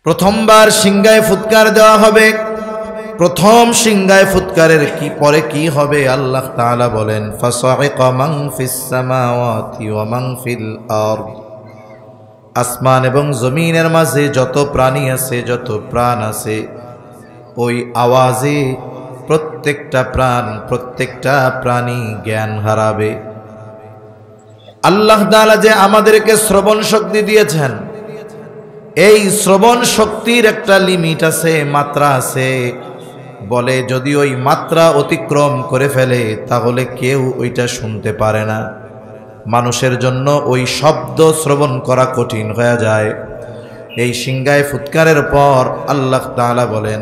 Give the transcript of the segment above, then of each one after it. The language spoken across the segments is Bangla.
প্রথমবার সিংহায় ফুৎকার দেওয়া হবে। প্রথম সিংহায় ফুৎকারের পরে কি হবে আল্লাহ তাআলা বলেন, ফাসাইকা মান ফিস সামাওয়াতি ওয়া মান ফিল আরদ। আসমান এবং জমিনের মাঝে যত প্রাণী আছে, যত প্রাণ আছে, ওই আওয়াজে প্রত্যেকটা প্রাণী জ্ঞান হারাবে। আল্লাহ তাআলা যে আমাদেরকে শ্রবণ শক্তি দিয়েছেন, এই শ্রবণ শক্তির একটা লিমিট আছে, মাত্রা আছে। বলে যদি ওই মাত্রা অতিক্রম করে ফেলে তাহলে কেউ ওইটা শুনতে পারে না। মানুষের জন্য ওই শব্দ শ্রবণ করা কঠিন হয়ে যায়। এই সিংহায় ফুৎকারের পর আল্লাহ তাআলা বলেন,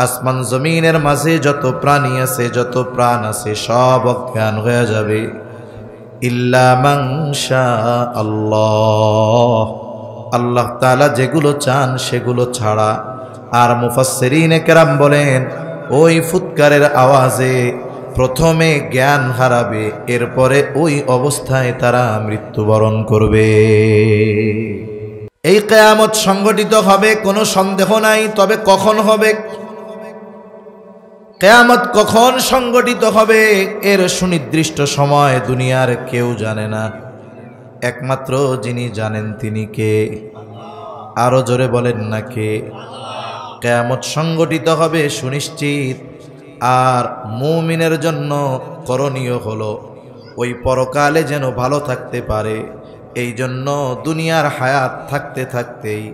আসমান জমিনের মাঝে যত প্রাণী আছে, যত প্রাণ আছে, সব অজ্ঞান হয়ে যাবে। ইল্লা মান শা আল্লাহ, আল্লাহ তাআলা যেগুলো চান সেগুলো ছাড়া। আর মুফাসসিরিনে কেরাম বলেন, ওই ফুৎকারের আওয়াজে প্রথমে জ্ঞান হারাবে, এরপরে ওই অবস্থায় তারা মৃত্যুবরণ করবে। এই কিয়ামত সংঘটিত হবে, কোনো সন্দেহ নাই। তবে কখন হবে? কিয়ামত কখন সংঘটিত হবে এর সুনির্দিষ্ট সময় দুনিয়ার কেউ জানে না। একমাত্র যিনি জানেন তিনি কে? আরো জোরে বলেন না কে? কিয়ামত সংঘটিত হবে সুনিশ্চিত। আর মুমিনের জন্য করণীয় হলো ওই পরকালে যেন ভালো থাকতে পারে, এই জন্য দুনিয়ার হায়াত থাকতে থাকতেই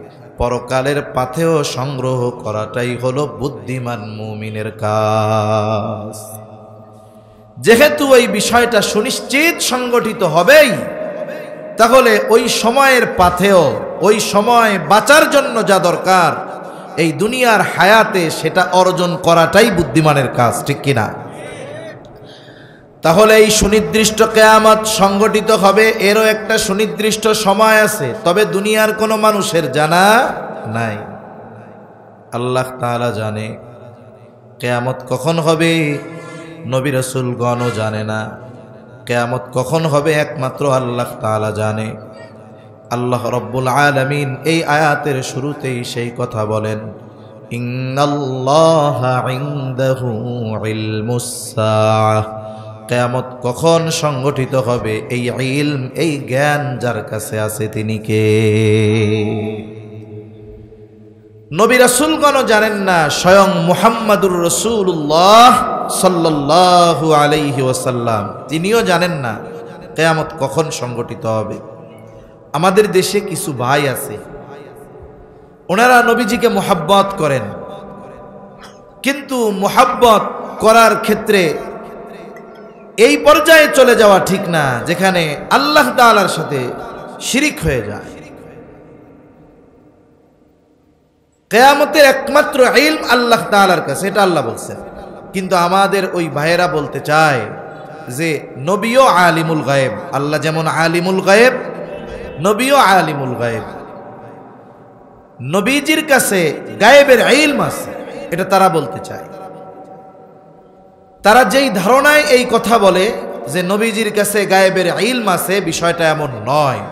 পরকালের পাথেয় সংগ্রহ করাটাই হলো বুদ্ধিমান মুমিনের কাজ। যেহেতু এই বিষয়টা সুনিশ্চিত সংগঠিত হবেই, তাহলে ওই সময়ের পাথেয়, ওই সময় বাঁচার জন্য যা দরকার এই দুনিয়ার হায়াতে, সেটা অর্জন করাটাই বুদ্ধিমানের কাজ, ঠিক কিনা? তাহলে এই সুনির্দিষ্ট কিয়ামত সংগঠিত হবে, এরও একটা সুনির্দিষ্ট সময় আছে। তবে দুনিয়ার কোনো মানুষের জানা নাই, আল্লাহ তাআলা জানে। কিয়ামত কখন হবে নবী রাসূলগণও জানে না। কিয়ামত কখন হবে একমাত্র আল্লাহ তাআলা জানে। আল্লাহ রব্বুল আলামিন এই আয়াতের শুরুতেই সেই কথা বলেন, ইন্নাল্লাহা ইনদাহু ইলমুস সাআহ। কিয়ামত কখন সংগঠিত হবে এই ইলম, এই জ্ঞান যার কাছে আছে তিনি কে? নবী রাসূলগণও জানেন না, স্বয়ং মুহাম্মাদুর রাসূলুল্লাহ সাল্লাল্লাহু আলাইহি ওয়াসাল্লাম তিনিও জানেন না কিয়ামত কখন সংগঠিত হবে। আমাদের দেশে কিছু ভাই আছে, ওনারা নবীজিকে মুহাব্বত করেন, কিন্তু মুহাব্বত করার ক্ষেত্রে এই পর্যায়ে চলে যাওয়া ঠিক না যেখানে আল্লাহ তাআলার সাথে শিরিক হয়ে যায়। কিয়ামতের একমাত্র ইলম আল্লাহ তাআলার কাছে, এটা আল্লাহ বলছেন। কিন্তু আমাদের ওই ভাইয়েরা বলতে চায় যে নবীও আলিমুল গায়েব। আল্লাহ যেমন আলিমুল গায়েব, নবীও আলিমুল গায়েব। নবীজির কাছে গায়েবের ইলম আছে, এটা তারা বলতে চায়। তারা যেই ধারণায় এই কথা বলে যে নবীজির কাছে গায়েবের ইলম আছে, বিষয়টা এমন নয়।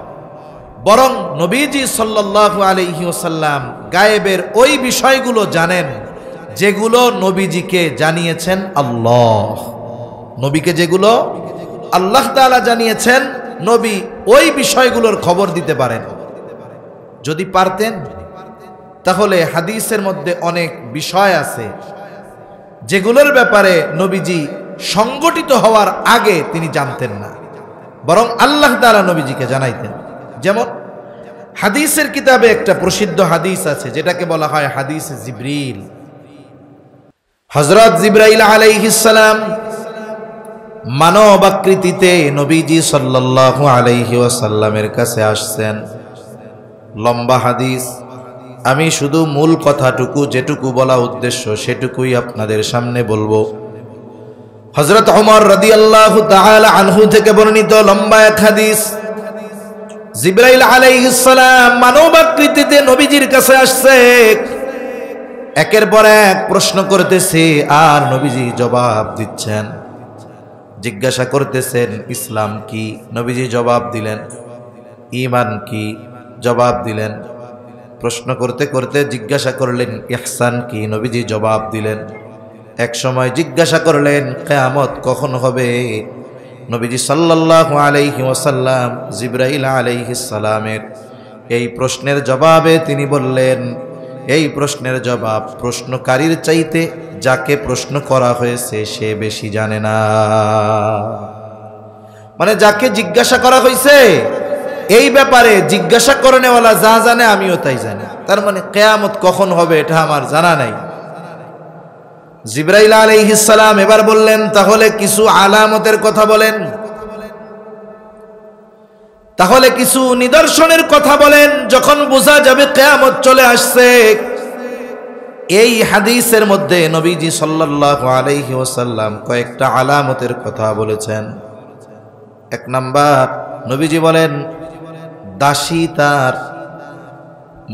বরং নবীজি সাল্লাল্লাহু আলাইহি ওয়াসাল্লাম গায়েবের ওই বিষয়গুলো জানেন যেগুলো নবীজিকে জানিয়েছেন আল্লাহ। নবীকে যেগুলো আল্লাহ তাআলা জানিয়েছেন, নবী ওই বিষয়গুলোর খবর দিতে পারেন। যদি পারতেন তাহলে হাদিসের মধ্যে অনেক বিষয় আছে যেগুলোর ব্যাপারে নবীজি সংগঠিত হওয়ার আগে তিনি জানতেন না, বরং আল্লাহ তাআলা নবীজিকে জানাইতেন। যেমন হাদিসের কিতাবে একটা প্রসিদ্ধ হাদিস আছে যেটাকে বলা হয় হাদিস জিবরিল। হযরত জিবরাইল আলাইহিস সালাম মানব আকৃতিতে নবীজি সাল্লাল্লাহু আলাইহি ওয়াসাল্লামের কাছে আসছেন। লম্বা হাদিস, আমি শুধু মূল কথাটুকু, যেটুকু বলা উদ্দেশ্য সেটুকুই আপনাদের সামনে বলবো। হযরত ওমর রাদিয়াল্লাহু তাআলা আনহু থেকে বর্ণিত লম্বা এক হাদিস। জিবরাইল আলাইহিস সালাম মানব আকৃতিতে নবীজির কাছে আসছে, একের পর এক প্রশ্ন করতেছে আর নবীজি জবাব দিচ্ছেন। জিজ্ঞাসা করতেছেন ইসলাম কি, নবীজি জবাব দিলেন। ঈমান কি, জবাব দিলেন। প্রশ্ন করতে করতে জিজ্ঞাসা করলেন ইহসান কি? নবীজি জবাব দিলেন। এক সময় জিজ্ঞাসা করলেন কিয়ামত কখন হবে? নবীজি সাল্লাল্লাহু আলাইহি ওয়াসাল্লাম জিবরাইল আলাইহিস সালামের এই প্রশ্নের জবাবে তিনি বললেন, এই প্রশ্নের জবাব প্রশ্নকারীর চাইতে যাকে প্রশ্ন করা হয়েছে সে বেশি জানে না। মানে যাকে জিজ্ঞাসা করা হয়েছে এই ব্যাপারে জিজ্ঞাসা করেনেওয়ালা যা জানে আমিও তাই জানি। তার মানে কিয়ামত কখন হবে এটা আমার জানা নাই। জিবরাইল আলাইহিস সালাম এবার বললেন, তাহলে কিছু আলামতের কথা বলেন, তাহলে কিছু নিদর্শনের কথা বলেন, যখন বোঝা যাবে কিয়ামত চলে আসছে। এই হাদিসের মধ্যে নবীজি সাল্লাল্লাহু আলাইহি ওয়াসাল্লাম কয়েকটা আলামতের কথা বলেছেন। এক নাম্বার, নবীজি বলেন দাসী তার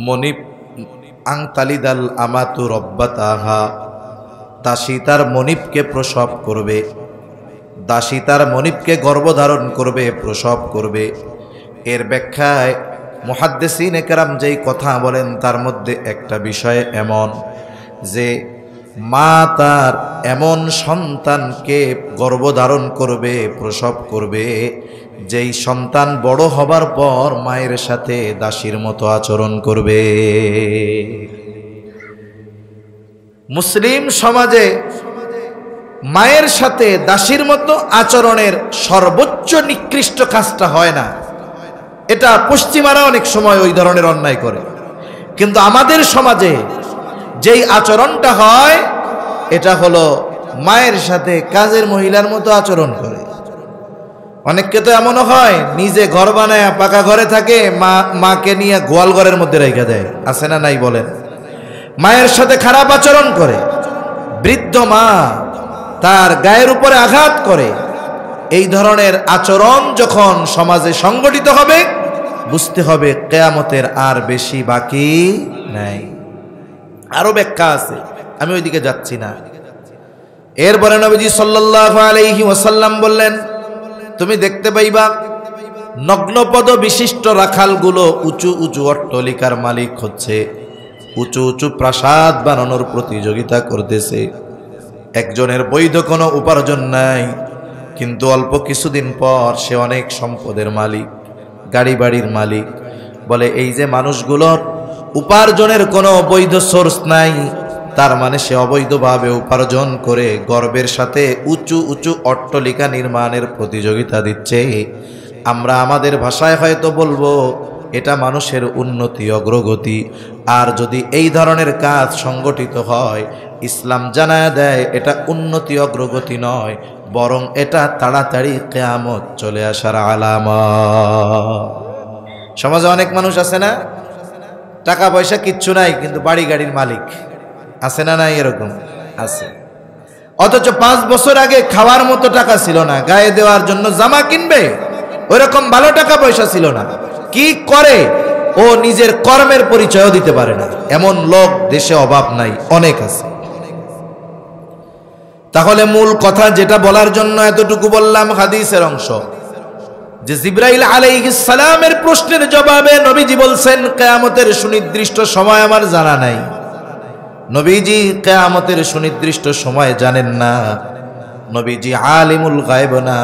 মনিব আংতালিদাল আমাতু রব্বাতাহা, দাসী তার মনিবকে প্রসব করবে, দাসী তার মনিবকে গর্ভধারণ করবে, প্রসব করবে। এর ব্যাখ্যায় মুহাদ্দিসিনে কেরাম যেই কথা বলেন তার মধ্যে একটা বিষয় এমন যে মা তার এমন সন্তানকে গর্ভধারণ করবে, প্রসব করবে, যেই সন্তান বড় হবার পর মায়ের সাথে দাসীর মতো আচরণ করবে। মুসলিম সমাজে মায়ের সাথে দাসীর মতো আচরণের সর্বোচ্চ নিকৃষ্ট কাজটা হয় না। এটা পশ্চিমারা অনেক সময় ওই ধরনের অন্যায় করে, কিন্তু আমাদের সমাজে যেই আচরণটা হয় এটা হলো মায়ের সাথে কাজের মহিলার মতো আচরণ করে। অনেককে তো এমনও হয় নিজে ঘর বানায় পাকা ঘরে থাকে, মাকে নিয়ে গোয়াল ঘরের মধ্যে রেখে দেয়, আছে না নাই বলেন? মায়ের সাথে খারাপ আচরণ করে, বৃদ্ধ মা তার গায়ের উপরে আঘাত করে। এই ধরনের আচরণ যখন সমাজে সংগঠিত হবে বুঝতে হবে কিয়ামতের আর বেশি বাকি নাই। আরো ব্যাখ্যা আছে, আমি ওইদিকে যাচ্ছি না। এরপরে নবীজি সাল্লাল্লাহু আলাইহি ওয়াসাল্লাম বললেন, তুমি দেখতে পাইবা নগ্নপদ বিশিষ্ট রাখালগুলো উঁচু উঁচু অট্টালিকার মালিক হচ্ছে, উঁচু উঁচু প্রাসাদ বানানোর প্রতিযোগিতা করতেছে। একজনের বৈধ কোনো উপার্জন নাই, কিন্তু অল্প কিছুদিন পর সে অনেক সম্পদের মালিক, গাড়ি বাড়ির মালিক। বলে এই যে মানুষগুলোর উপার্জনের কোনো বৈধ সোর্স নাই, তার মানে সে অবৈধভাবে উপার্জন করে গর্বের সাথে উঁচু উঁচু অট্টালিকা নির্মাণের প্রতিযোগিতা দিচ্ছে। আমরা আমাদের ভাষায় হয়তো বলবো এটা মানুষের উন্নতি, অগ্রগতি। আর যদি এই ধরনের কাজ সংগঠিত হয়, ইসলাম জানায় দেয় এটা উন্নতি অগ্রগতি নয়, বরং এটা তাড়াতাড়ি কিয়ামত চলে আসার আলামত। সমাজে অনেক মানুষ আছে না, টাকা পয়সা কিচ্ছু নাই কিন্তু বাড়ি গাড়ির মালিক, আছে না নাই? এরকম আছে। অথচ 5 বছর আগে খাওয়ার মতো টাকা ছিল না, গায়ে দেওয়ার জন্য জামা কিনবে ওইরকম ভালো টাকা পয়সা ছিল না। কি করে ও নিজের কর্মের পরিচয়ও দিতে পারে না, এমন লোক দেশে অভাব নাই, অনেক আছে। তাহলে মূল কথা যেটা বলার জন্য এতটুকু বললাম হাদিসের অংশ, যে জিবরাইল আলাইহিস সালামের প্রশ্নের জবাবে নবীজি বলছেন কিয়ামতের সুনির্দিষ্ট সময় আমার জানা নাই। নবীজি কিয়ামতের সুনির্দিষ্ট সময় জানেন না, নবীজি আলিমুল গায়ব না।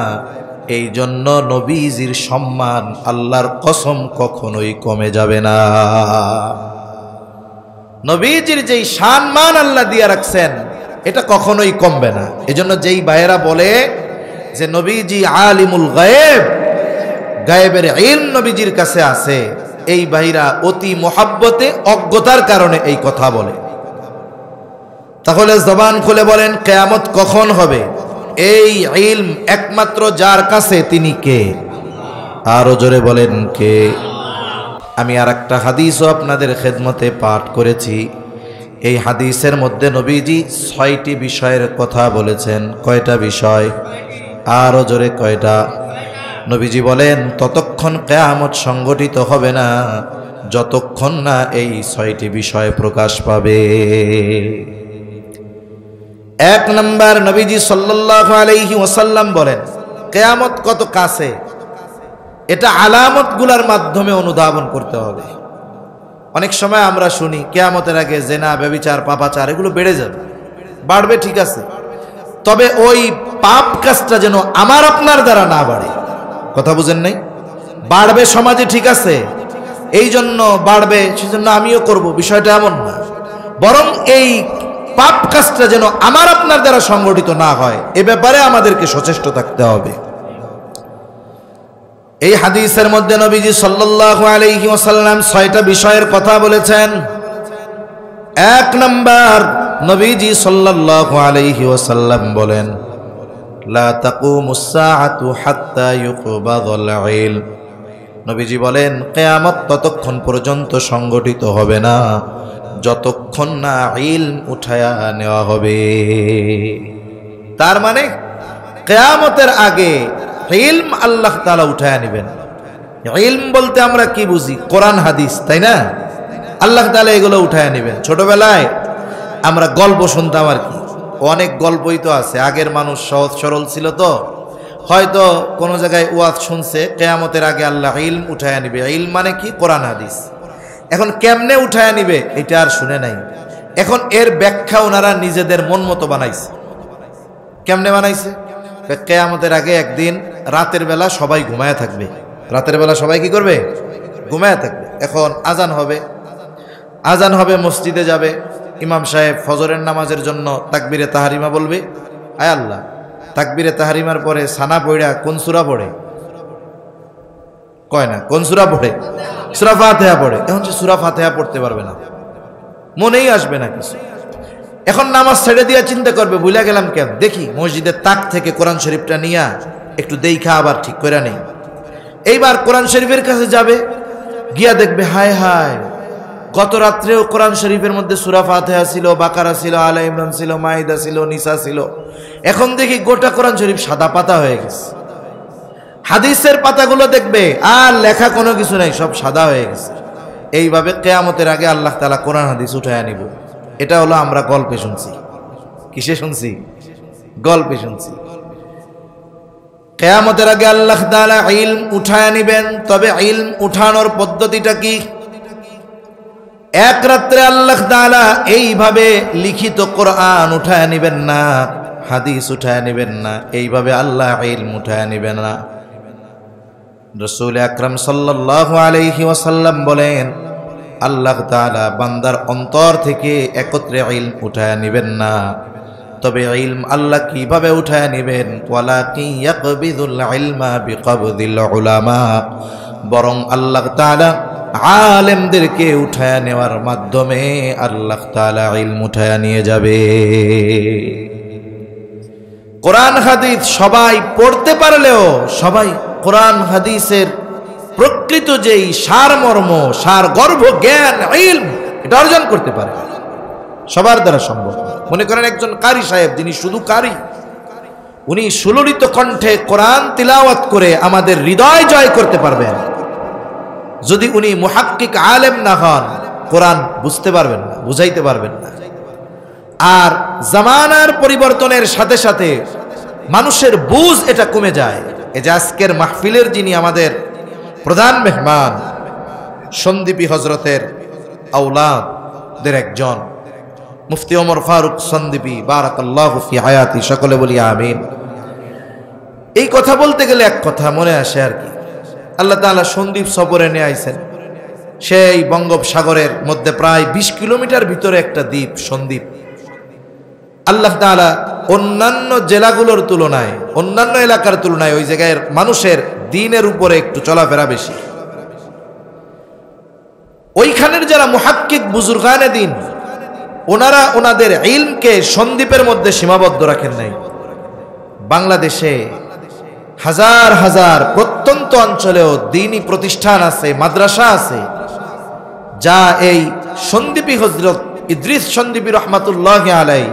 এই জন্য নবীজির সম্মান আল্লাহর কসম কখনোই কমে যাবে না। নবীজির যেই সম্মান আল্লাহ দিয়ে রাখছেন এটা কখনোই কমবে না। এজন্য যেই ভাইয়েরা বলে যে নবীজি আলিমুল গায়েব, গায়েবের ইলম নবীজির কাছে আছে, এই ভাইরা অতি মোহাব্বতে অজ্ঞতার কারণে এই কথা বলে। তাহলে জবান খুলে বলেন কিয়ামত কখন হবে? এই ইলম একমাত্র যার কাছে তিনি কে? আরো জোরে বলেন কে? আমি আর একটা হাদিসও আপনাদের খেদমতে পাঠ করেছি। এই হাদিসের মধ্যে নবীজি 6টি বিষয়ের কথা বলেছেন। কয়টা বিষয়? আরো জোরে কয়টা? নবীজি বলেন ততক্ষণ কিয়ামত সংগঠিত হবে না যতক্ষণ না এই 6টি বিষয় প্রকাশ পাবে। 1 নম্বর, নবীজি সাল্লাল্লাহু আলাইহি ওয়াসাল্লাম বলেন কিয়ামত কত কাছে এটা আলামতগুলোর মাধ্যমে অনুধাবন করতে হবে। অনেক সময় আমরা শুনি কিয়ামতের আগে জেনা, ব্যভিচার, পাপাচার এগুলো বেড়ে যাবে, বাড়বে, ঠিক আছে, তবে ওই পাপ কাজটা যেন আমার আপনার দ্বারা না বাড়ে। কথা বুঝেন নাই? বাড়বে সমাজে, ঠিক আছে, এই জন্য বাড়বে সেজন্য আমিও করব, বিষয়টা এমন না। বরং এই পাপ কাজটা যেন আমার আপনার দ্বারা সংগঠিত না হয়, এ ব্যাপারে আমাদেরকে সচেষ্ট থাকতে হবে। এই হাদিসের মধ্যে নবীজি সাল্লাল্লাহু আলাইহি ওয়াসাল্লাম 6টা বিষয়ের কথা বলেছেন। 1 নাম্বার, নবীজি সাল্লাল্লাহু আলাইহি ওয়াসাল্লাম বলেন, লা তাকুমুস সাআতু হাত্তা ইউকবাদাল ইলম। নবীজি বলেন কিয়ামত ততক্ষণ পর্যন্ত সংগঠিত হবে না যতক্ষণ না ইলম উঠায়া নেওয়া হবে। তার মানে কিয়ামতের আগে ইলম আল্লাহ তাআলা উঠায়া নেবেন। ইলম বলতে আমরা কি বুঝি? কোরআন হাদিস, তাই না? আল্লাহ তাআলা এগুলো উঠায়া নেবেন। ছোটবেলায় আমরা গল্প শুনতাম আর কি, অনেক গল্পই তো আছে। আগের মানুষ সহজ সরল ছিল, তো হয়তো কোনো জায়গায় ওয়াজ শুনছে কিয়ামতের আগে আল্লাহ ইলম উঠায়া নিবে। ইলম মানে কি? কোরআন হাদিস। এখন কেমনে উঠায়া নিবে এটা আর শুনে নাই। এখন এর ব্যাখ্যা ওনারা নিজেদের মন মতো বানাইছে। কেমনে বানাইছে? কিয়ামতের আগে একদিন রাতের বেলা সবাই ঘুমায়া থাকবে। রাতের বেলা সবাই কি করবে? ঘুমায়া থাকবে। এখন আজান হবে, আজান হবে, মসজিদে যাবে, ইমাম সাহেব ফজরের নামাজের জন্য তাকবীরে তাহরিমা বলবে। আয় আল্লাহ, তাকবীরে তাহরিমার পরে সানা পড়া কোন সূরা পড়ে? কয় না, কোন সূরা পড়ে? সূরা ফাতিহা পড়ে। এখন সে সূরা ফাতিহা পড়তে পারবে না, মনেই আসবে না কিছু। এখন নামাজ ছেড়ে দিয়ে চিন্তা করবে, ভুলে গেলাম কেন, দেখি মসজিদের তাক থেকে কোরআন শরীফটা নিয়া একটু দেখা আবার ঠিক করে নেই। এইবার কোরআন শরীফের কাছে যাবে, গিয়া দেখবে হায় হায়, গত রাত্রেও কোরআন শরীফের মধ্যে সূরা ফাতিহা ছিল, বাকারা ছিল, আলে ইমরান ছিল, মাইদা ছিল, নিসা ছিল। এখন দেখি গোটা কোরআন শরীফ সাদা পাতা হয়ে গেছে। হাদিসের পাতাগুলো দেখবে আর লেখা কোনো কিছু নাই, সব সাদা হয়ে গেছে। এইভাবে কিয়ামতের আগে আল্লাহ তাআলা কোরআন হাদিস উঠায়া নিব। এটা হলো আমরা গল্পে শুনছি। কিসে শুনছি? গল্পে শুনছি। কিয়ামতের আগে আল্লাহ তাআলা ইলম উঠায়া নিবেন। তবে ইলম উঠানোর পদ্ধতিটা কি? এক রাত্রে আল্লাহ তাআলা এইভাবে লিখিত কোরআন উঠায়া নিবেন না, হাদিস উঠায়া নিবেন না, এইভাবে আল্লাহ ইলম উঠায়া নিবেন না। রাসূল আকরাম সাল্লাল্লাহু আলাইহি ওয়াসাল্লাম বলেন, আল্লাহ তাআলা বান্দার অন্তর থেকে একত্রে ইলম উঠায়া নিবেন না। তবে ইলম আল্লাহ কিভাবে উঠায়া নিবেন? ওয়ালাকিন ইয়াকবিদুল ইলমা বিকবদিল উলামা। বরং আল্লাহ তাআলা আলেমদেরকে উঠায়া নেওয়ার মাধ্যমে আল্লাহ তাআলা ইলম উঠায়া নিয়ে যাবে। কোরআন হাদিস সবাই পড়তে পারলেও সবাই কোরআন হাদিসের প্রকৃত যেই সারমর্ম, সারগর্ভ জ্ঞান, ইলম, এটা অর্জন করতে পারে সবার দ্বারা সম্ভব। মনে করেন একজন কারি সাহেব, যিনি শুধু কারি, উনি সুললিত কণ্ঠে কোরআন তিলাওয়াত করে আমাদের হৃদয় জয় করতে পারবেন। যদি উনি মুহাক্কিক আলেম না হন, কোরআন বুঝতে পারবেন না, বুঝাইতে পারবেন না। আর জামানার পরিবর্তনের সাথে সাথে মানুষের বুঝ এটা কমে যায়। এই যে আজকের মাহফিলের যিনি আমাদের প্রধান মেহমান, সন্দীপী হজরতের আওলাদের একজন মুফতি ওমর ফারুক সন্দীপী, বারাকাল্লাহু ফি হায়াতি, সকলে বলি আমিন। এই কথা বলতে গেলে এক কথা মনে আসে আর কি, আল্লাহ তাআলা সন্দীপ সফরে নিয়ে আইছেন। সেই বঙ্গোপসাগরের মধ্যে প্রায় 20 কিলোমিটার ভিতরে একটা দ্বীপ, সন্দ্বীপ। আল্লাহ তাআলা অন্যান্য জেলাগুলোর তুলনায়, অন্যান্য এলাকার তুলনায় ওই জায়গায় মানুষের দ্বীনের উপরে একটু চলাফেরা বেশি। ওইখানের যারা মুহাক্কিক বুজুর্গানে দ্বীন, ওনারা ওনাদের ইলমকে সন্দ্বীপের মধ্যে সীমাবদ্ধ রাখেন নাই। বাংলাদেশে হাজার হাজার প্রত্যন্ত অঞ্চলেও দ্বীনি প্রতিষ্ঠান আছে, মাদ্রাসা আছে, যা এই সন্দীপী হযরত ইদ্রিস সন্দীপী রহমাতুল্লাহি আলাইহি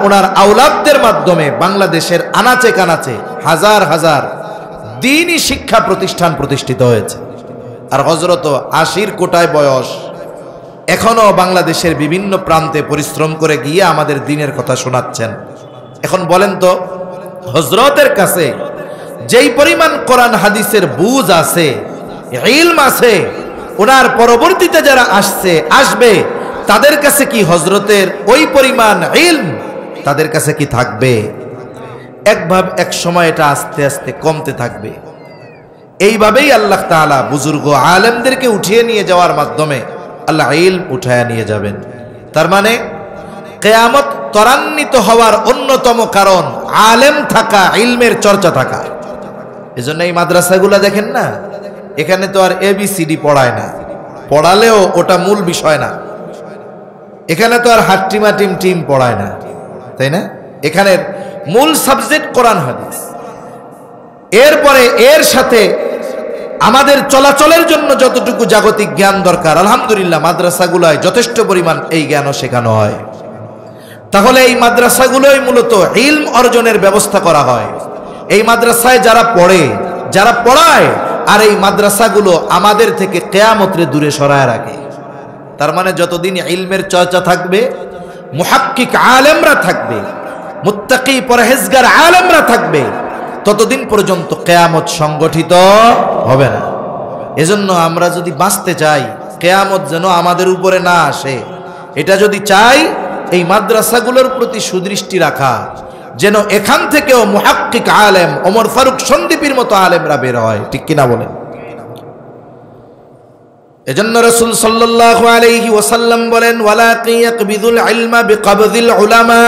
ওনার আওলাদদের মাধ্যমে বাংলাদেশের আনাচে কানাচে হাজার হাজার দ্বীনি শিক্ষা প্রতিষ্ঠান প্রতিষ্ঠিত হয়েছে। আর হযরত 80 কোটায় বয়স, এখনো বাংলাদেশের বিভিন্ন প্রান্তে পরিশ্রম করে গিয়ে আমাদের দ্বীনের কথা শোনাচ্ছেন। এখন বলেন তো, হযরতের কাছে যেই পরিমাণ কোরআন হাদিসের বুঝ আছে, ইলম আছে, ওনার পরবর্তীতে যারা আসবে তাদের কাছে কি হযরতের ওই পরিমাণ ইলম তাদের কাছে কি থাকবে? এক সময় এটা আস্তে আস্তে কমতে থাকবে। এইভাবেই আল্লাহ তাআলা বুজুর্গ আলেমদেরকে উঠিয়ে নিয়ে যাওয়ার মাধ্যমে আল্লাহ ইলম উঠায় নিয়ে যাবেন। তার মানে কিয়ামত ত্বরান্বিত হওয়ার অন্যতম কারণ আলেম থাকা, ইলমের চর্চা থাকা। এজন্য এই মাদ্রাসাগুলো দেখেন না, এখানে তো আর ABCD পড়ায় না, পড়ালেও ওটা মূল বিষয় না। এখানে তো আর হাট্টিমা টিম পড়ায় না, তাই না? এখানের মূল সাবজেক্ট কোরআন হাদিস। এরপরে এর সাথে আমাদের চলাচলের জন্য যতটুকু জাগতিক জ্ঞান দরকার, আলহামদুলিল্লাহ মাদ্রাসাগুলোয় যথেষ্ট পরিমাণ এই জ্ঞানও শেখানো হয়। তাহলে এই মাদ্রাসাগুলোই মূলত ইলম অর্জনের ব্যবস্থা করা হয়। এই মাদ্রাসায় যারা পড়ে, যারা পড়ায়, আর এই মাদ্রাসাগুলো আমাদের থেকে কিয়ামতরে দূরে সরায় রাখে। তার মানে যতদিন ইলমের চর্চা থাকবে, মুহাক্কিক আলেমরা থাকবে, মুত্তাকি পরহেজগার আলেমরা থাকবে, ততদিন পর্যন্ত কিয়ামত সংগঠিত হবে না। এজন্য আমরা যদি বাঁচতে চাই, কিয়ামত যেন আমাদের উপরে না আসে, এটা যদি চাই, এই মাদ্রাসাগুলোর প্রতি সুদৃষ্টি রাখা, যেন এখান থেকেও মুহাক্কিক আলেম, ওমর ফারুক সন্দীপের মতো আলেমরা বের হয়। ঠিক কিনা বলেন? এজন্য রাসূল সাল্লাল্লাহু আলাইহি ওয়াসাল্লাম বলেন, ওয়ালাকিন ইয়াকবিদুল ইলমা বিকবদিল উলামা।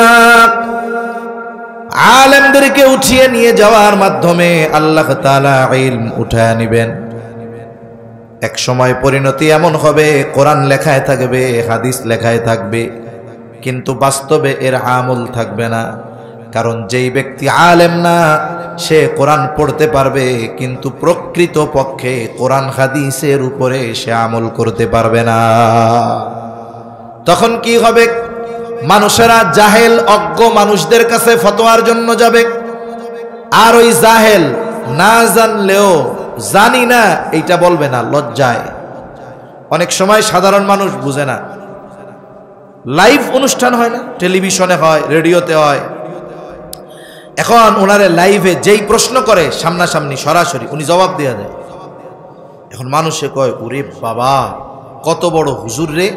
আলেমদেরকে উঠিয়ে নিয়ে যাওয়ার মাধ্যমে আল্লাহ তাআলা ইলম উঠায় নেবেন। এক সময় পরিণতি এমন হবে, কোরআন লেখায় থাকবে, হাদিস লেখায় থাকবে, কিন্তু বাস্তবে এর আমল থাকবে না। কারণ যেই ব্যক্তি আলেম না, সে কোরআন পড়তে পারবে, কিন্তু প্রকৃত পক্ষে কোরআন হাদিসের উপরে সে আমল করতে পারবে না। তখন কি হবে? মানুষেরা জাহেল অজ্ঞ মানুষদের কাছে ফতোয়ার জন্য যাবে, আর ওই জাহেল না জানলেও জানি না এইটা বলবে না, লজ্জায়। অনেক সময় সাধারণ মানুষ বুঝে না, লাইভ অনুষ্ঠান হয় না, টেলিভিশনে হয়, রেডিওতে হয়। এখন ওনারে লাইভে যেই প্রশ্ন করে সামনাসামনি সরাসরি উনি জবাব দেয়া দেয়। এখন মানুষে কয়, ওরে বাবা কত বড় হুজুর রে,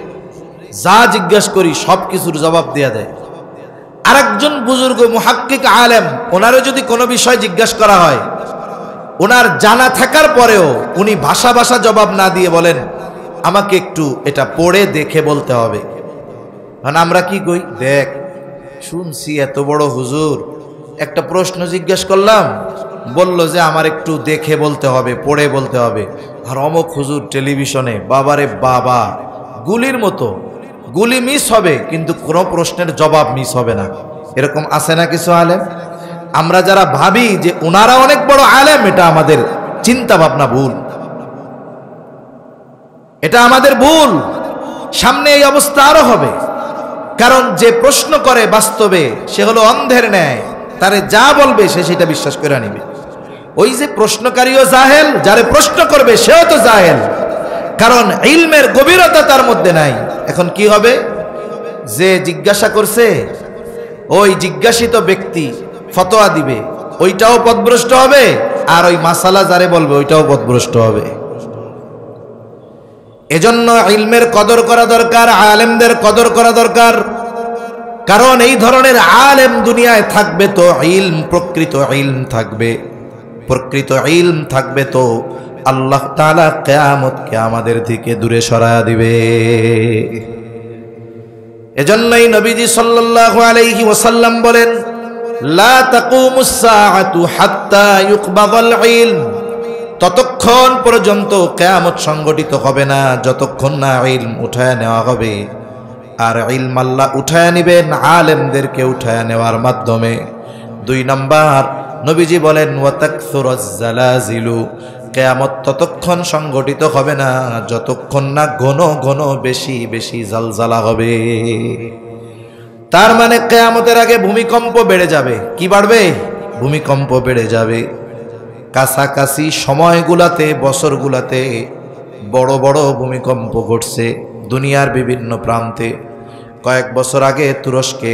যা জিজ্ঞাসা করি সব কিছুর জবাব দেয়া দেয়। আরেকজন বুজুর্গ মুহাক্কিক আলেম, ওনারে যদি কোনো বিষয় জিজ্ঞাসা করা হয়, ওনার জানা থাকার পরেও উনি ভাষা জবাব না দিয়ে বলেন, আমাকে একটু এটা পড়ে দেখে বলতে হবে। কারণ আমরা কি কই, দেখ শুনছি এত বড় হুজুর, একটা প্রশ্ন জিজ্ঞেস করলাম, বলল যে আমার একটু দেখে বলতে হবে, পড়ে বলতে হবে। আর অমুক হুজুর টেলিভিশনে, বাবারে বাবা, গুলির মতো, গুলি মিস হবে কিন্তু কোনো প্রশ্নের জবাব মিস হবে না। এরকম আছে না কিছু আলেম? আমরা যারা ভাবি যে ওনারা অনেক বড় আলেম, এটা আমাদের চিন্তা ভাবনা ভুল, এটা আমাদের ভুল। সামনে এই অবস্থা আরো হবে। কারণ যে প্রশ্ন করে বাস্তবে সে হলো অন্ধের ন্যায়, তারে যা বলবে সে সেটা বিশ্বাস করে নিবে। ওই যে প্রশ্নকারীও জাহেল, যারে প্রশ্ন করবে সেও তো জাহেল, কারণ ইলমের গভীরতা তার মধ্যে নাই। এখন কি হবে? যে জিজ্ঞাসা করছে ওই জিজ্ঞাসিত ব্যক্তি ফতোয়া দিবে, ওইটাও পথভ্রষ্ট হবে, আর ওই মাসালা যারে বলবে ওইটাও পথভ্রষ্ট হবে। এজন্য ইলমের কদর করা দরকার, আলেমদের কদর করা দরকার। কারণ এই ধরনের আলেম দুনিয়ায় থাকবে তো ইলম, প্রকৃত ইলম থাকবে। প্রকৃত ইলম থাকবে তো আল্লাহ তাআলা কিয়ামতকে আমাদের থেকে দূরে সরায়া দিবে। এজন্যই নবীজি সাল্লাল্লাহু আলাইহি ওয়াসাল্লাম বলেন, লা তাকুমুস সাআতু হাত্তা ইউকবাদাল ইলম। ততক্ষণ পর্যন্ত কিয়ামত সংগঠিত হবে না যতক্ষণ না ইলম উঠায় নেওয়া হবে। আর ইলম আল্লাহ উঠায় নেবেন আলেমদেরকে উঠায় নেওয়ার মাধ্যমে। 2 নাম্বার, নবীজি বলেন ওয়া তাকসুরুজ জালাজিলু। কিয়ামত ততক্ষণ সংগঠিত হবে না যতক্ষণ না ঘন ঘন বেশি বেশি জালজালা হবে। তার মানে কিয়ামতের আগে ভূমিকম্প বেড়ে যাবে। কি বাড়বে? ভূমিকম্প বেড়ে যাবে। কাছাকাছি সময়গুলাতে, বছরগুলাতে বড় বড় ভূমিকম্প ঘটছে দুনিয়ার বিভিন্ন প্রান্তে। কয়েক বছর আগে তুরস্কে,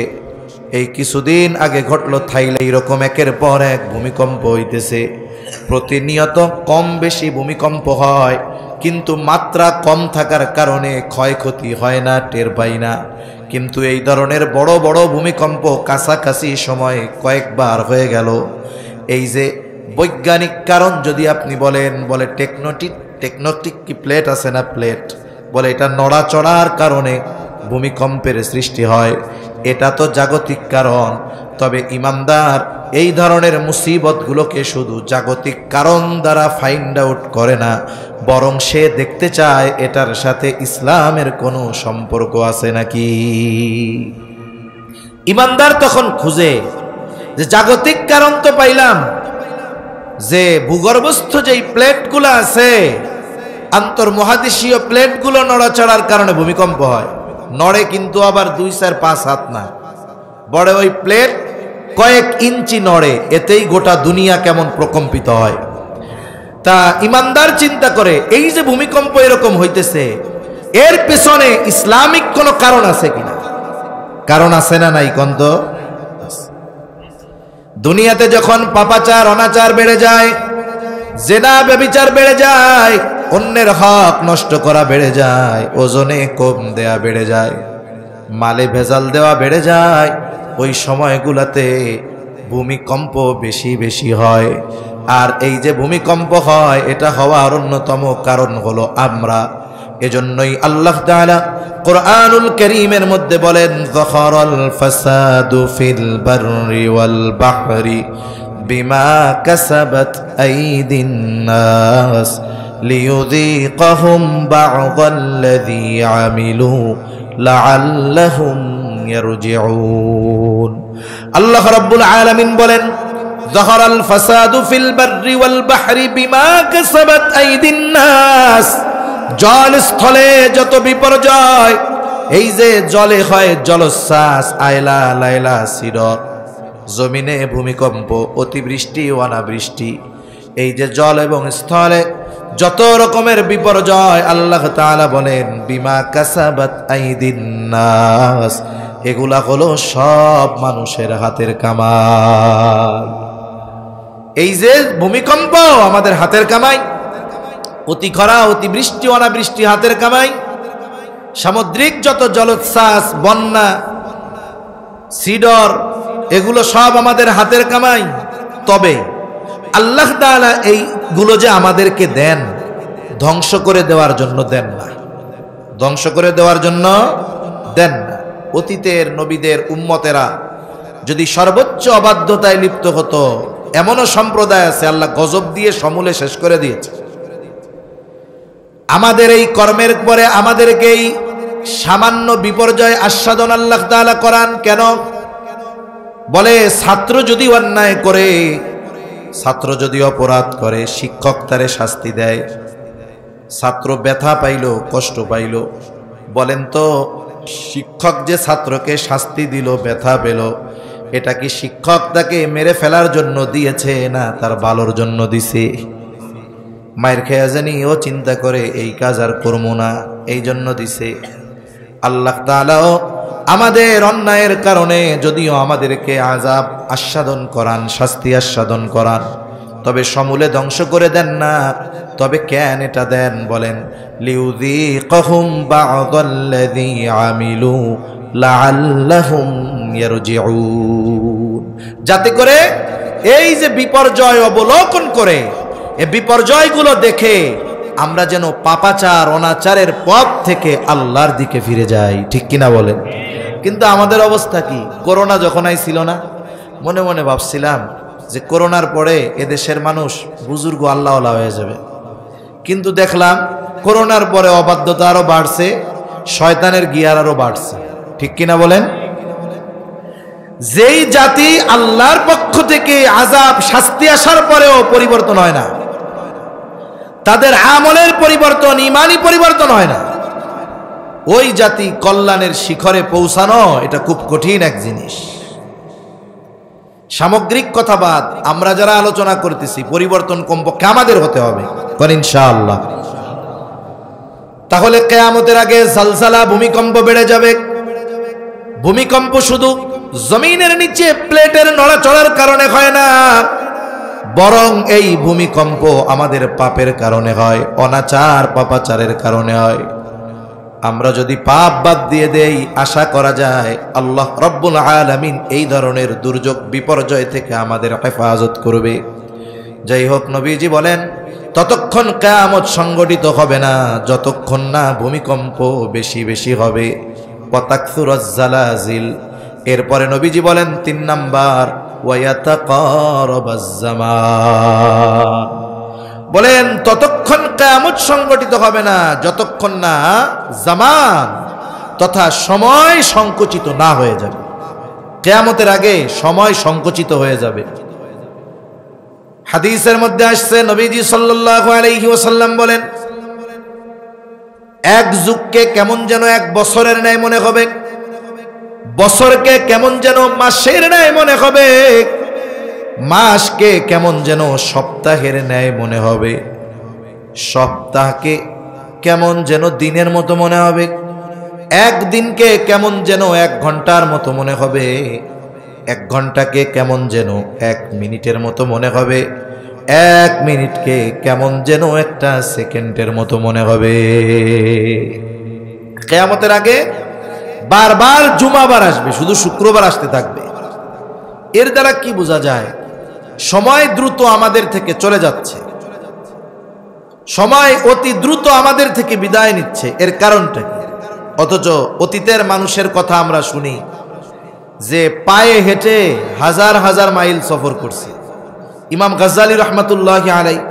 এই কিছুদিন আগে ঘটলো থাইল্যান্ডে। এইরকম একের পর এক ভূমিকম্প হইতেছে। প্রতিনিয়ত কম বেশি ভূমিকম্প হয়, কিন্তু মাত্রা কম থাকার কারণে ক্ষয়ক্ষতি হয় না, টের পাই না। কিন্তু এই ধরনের বড় বড় ভূমিকম্প কাছাকাছি সময়ে কয়েকবার হয়ে গেল। এই যে বৈজ্ঞানিক কারণ যদি আপনি বলেন, বলে টেকনোটিক কি প্লেট আছে না, প্লেট বলে এটা নড়াচড়ার কারণে ভূমিকম্পের সৃষ্টি হয়, এটা তো জাগতিক কারণ। তবে ইমানদার এই ধরনের মুসিবতগুলোকে শুধু জাগতিক কারণ দ্বারা ফাইন্ড আউট করে না, বরং সে দেখতে চায় এটার সাথে ইসলামের কোনো সম্পর্ক আছে নাকি। ইমানদার তখন খুঁজে যে জাগতিক কারণ তো পাইলাম, যে ভূগর্ভস্থ যেই প্লেটগুলো আছে, আন্তর্মহাদেশীয় প্লেটগুলো নড়াচড়ার কারণে ভূমিকম্প হয়। নড়ে কিন্তু আবার 2, 4, 5 হাত না, বড় ওই প্লেট কয়েক ইঞ্চি নড়ে, এতেই গোটা দুনিয়া কেমন প্রকম্পিত হয়। তা ইমানদার চিন্তা করে এই যে ভূমিকম্প এরকম হইতেছে, এর পেছনে ইসলামিক কোনো কারণ আছে কিনা। কারণ আছে না নাই কন্ত? দুনিয়াতে যখন পাপাচার অনাচার বেড়ে যায়, জেনা ব্যভিচার বেড়ে যায়, অন্যের হক নষ্ট করা বেড়ে যায়, ওজনে কম দেয়া বেড়ে যায়, মালে ভেজাল দেওয়া বেড়ে যায়, ওই সময়গুলোতে ভূমিকম্প বেশি বেশি হয়। আর এই যে ভূমিকম্প হয়, এটা হওয়ার অন্যতম কারণ হলো আমরা। এজন্যই আল্লাহ তাআলা কুরআনুল কারীমের মধ্যে বলেন, যাহারাল ফাসাদু ফিল বাররি ওয়াল বাহরি বিমা কাসাবাত আইদিন নাস লিয়ুযীকাহুম বা'দাল্লাযী আমিলু লাআল্লাহুম ইয়ারজিউন। আল্লাহ রাব্বুল আলামিন বলেন, যাহারাল ফাসাদু ফিল বাররি ওয়াল বাহরি বিমা কাসাবাত আইদিন নাস। জল স্থলে যত বিপর্যয়, এই যে জলে হয় জলোচ্ছ্বাস, আয়লা লাইলা সিডর, জমিনে ভূমিকম্প, অতিবৃষ্টি অনাবৃষ্টি, এই যে জল এবং স্থলে যত রকমের বিপর্যয়, আল্লাহ তাআলা বলেন বিমা কাসাবাত আইদিন নাস, এগুলা হলো সব মানুষের হাতের কামাই। এই যে ভূমিকম্প আমাদের হাতের কামাই, অতি খরা অতিবৃষ্টি অনাবৃষ্টি হাতের কামাই, সামুদ্রিক যত জলোচ্ছ্বাস বন্যা সিডর, এগুলো সব আমাদের হাতের কামাই। তবে আল্লাহ তাআলা এইগুলো যে আমাদেরকে দেন, ধ্বংস করে দেওয়ার জন্য দেন না, ধ্বংস করে দেওয়ার জন্য দেন না। অতীতের নবীদের উম্মতেরা যদি সর্বোচ্চ অবাধ্যতায় লিপ্ত হতো, এমনও সম্প্রদায় আছে আল্লাহ গজব দিয়ে সমূলে শেষ করে দিয়েছে। আমাদের এই কর্মের পরে আমাদেরকে এই সামান্য বিপর্যয় আস্বাদন আল্লাহ তাআলা করান কেন? বলে ছাত্র যদি অন্যায় করে, ছাত্র যদি অপরাধ করে, শিক্ষক তারে শাস্তি দেয়, ছাত্র ব্যথা পাইল, কষ্ট পাইল, বলেন তো শিক্ষক যে ছাত্রকে শাস্তি দিল, ব্যথা পেল, এটা কি শিক্ষক তাকে মেরে ফেলার জন্য দিয়েছে না তার ভালোর জন্য দিছে? মায়ের খেয়া জানি ও চিন্তা করে এই কাজ আর করবো না, এই জন্য দিছে। আল্লাহ তাআলাও আমাদের অন্যায়ের কারণে যদিও আমাদেরকে আযাব আস্বাদন করান, শাস্তি আস্বাদন করান, তবে সমূলে ধ্বংস করে দেন না। তবে কেন এটা দেন বলেন? লিউযীকাহুম বা'দাল্লাযী আমিলু লাআল্লাহুম ইয়ারজিউন, যাতে করে এই যে বিপর্যয় অবলোকন করে, এই বিপর্যয়গুলো দেখে আমরা যেন পাপাচার অনাচারের পথ থেকে আল্লাহর দিকে ফিরে যাই। ঠিক কিনা বলেন? কিন্তু আমাদের অবস্থা কি? করোনা যখন আইছিল না, মনে মনে ভাবছিলাম যে করোনার পরে এদেশের মানুষ বুজুর্গ আল্লাহওয়ালা হয়ে যাবে, কিন্তু দেখলাম করোনার পরে অবাধ্যতা আরো বাড়ছে, শয়তানের গিয়ার আরো বাড়ছে। ঠিক কিনা বলেন? যেই জাতি আল্লাহর পক্ষ থেকে আযাব শাস্তি আসার পরেও পরিবর্তন হয় না, তাদের আমলের পরিবর্তন, ঈমানি পরিবর্তন হয় না, ওই জাতি কল্যাণের শিখরে পৌঁছানো এটা খুব কঠিন এক জিনিস। সামগ্রিক কথা বাদ, আমরা যারা আলোচনা করতেছি পরিবর্তন কমপক্ষে আমাদের হতে হবে, ইনশাআল্লাহ। তাহলে কিয়ামতের আগে জালজালা ভূমিকম্প বেড়ে যাবে। ভূমিকম্প শুধু জমিনের নিচে প্লেটের নড়াচড়ার কারণে হয় না, বরং এই ভূমিকম্প আমাদের পাপের কারণে হয়, অনাচার পাপাচারের কারণে হয়। আমরা যদি পাপ বাদ দিয়ে দেই, আশা করা যায় আল্লাহ রব্বুল আলামিন এই ধরনের দুর্যোগ বিপর্যয় থেকে আমাদের হেফাজত করবে। যাই হোক, নবীজি বলেন ততক্ষণ কিয়ামত সংগঠিত হবে না যতক্ষণ না ভূমিকম্প বেশি বেশি হবে। ওয়াতাকসুরাজ জালাজিল, এরপরে নবীজি বলেন 3 নাম্বার ওয়ায়াতাকারাবাজ জামান, বলেন ততক্ষণ কিয়ামত সংগঠিত হবে না যতক্ষণ না জামান তথা সময় সংকুচিত না হয়ে যাবে। কিয়ামতের আগে সময় সংকুচিত হয়ে যাবে। হাদিসের মধ্যে আসছে, নবীজি সাল্লাল্লাহু আলাইহি ওয়াসাল্লাম বলেন, এক যুগকে কেমন যেন 1 বছরের ন্যায় মনে হবে, বছরকে কেমন যেন মাসের ন্যায় মনে হবে, মাসকে কেমন যেন সপ্তাহের ন্যায় মনে হবে, সপ্তাহকে কেমন যেন দিনের মতো মনে হবে, একদিনকে কেমন যেন 1 ঘন্টার মতো মনে হবে, 1 ঘন্টাকে কেমন যেন 1 মিনিটের মতো মনে হবে, 1 মিনিটকে কেমন যেন 1টা সেকেন্ডের মতো মনে হবে। কিয়ামতের আগে বারবার জুমাবার আসবে, শুধু শুক্রবার আসতে থাকবে। এর দ্বারা কি বোঝা যায়? সময় দ্রুত আমাদের থেকে চলে যাচ্ছে, সময় অতি দ্রুত আমাদের থেকে বিদায় নিচ্ছে। এর কারণটা কি? অথচ অতীতের মানুষের কথা আমরা শুনি যে পায়ে হেঁটে হাজার হাজার মাইল সফর করছে। ইমাম গাজ্জালী রহমাতুল্লাহি আলাইহি,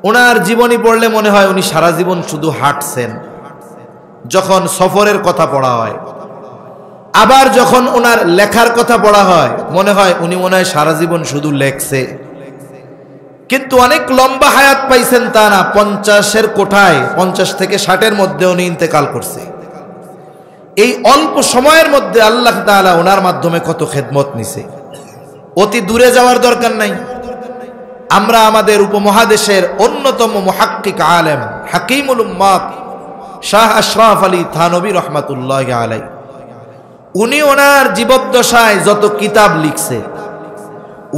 ওনার জীবনী পড়লে মনে হয় উনি সারা জীবন শুধু হাঁটছেন। যখন সফরের কথা পড়া হয়, আবার যখন ওনার লেখার কথা পড়া হয়, মনে হয় উনি মনে হয় সারা জীবন শুধু লেখছে। কিন্তু অনেক লম্বা হায়াত পাইছেন তা না, 50-এর কোঠায়, 50 থেকে 60-এর মধ্যে উনি ইন্তেকাল করছে। এই অল্প সময়ের মধ্যে আল্লাহ তাআলা ওনার মাধ্যমে কত খেদমত নিছে। অতি দূরে যাওয়ার দরকার নাই। আমরা আমাদের উপমহাদেশের অন্যতম মুহাক্কিক আলেম হাকিমুল উম্মাত শাহ আশরাফ আলী থানভী রহমাতুল্লাহি আলাইহি, উনি ওনার জীবদ্দশায় যত কিতাব লিখছে,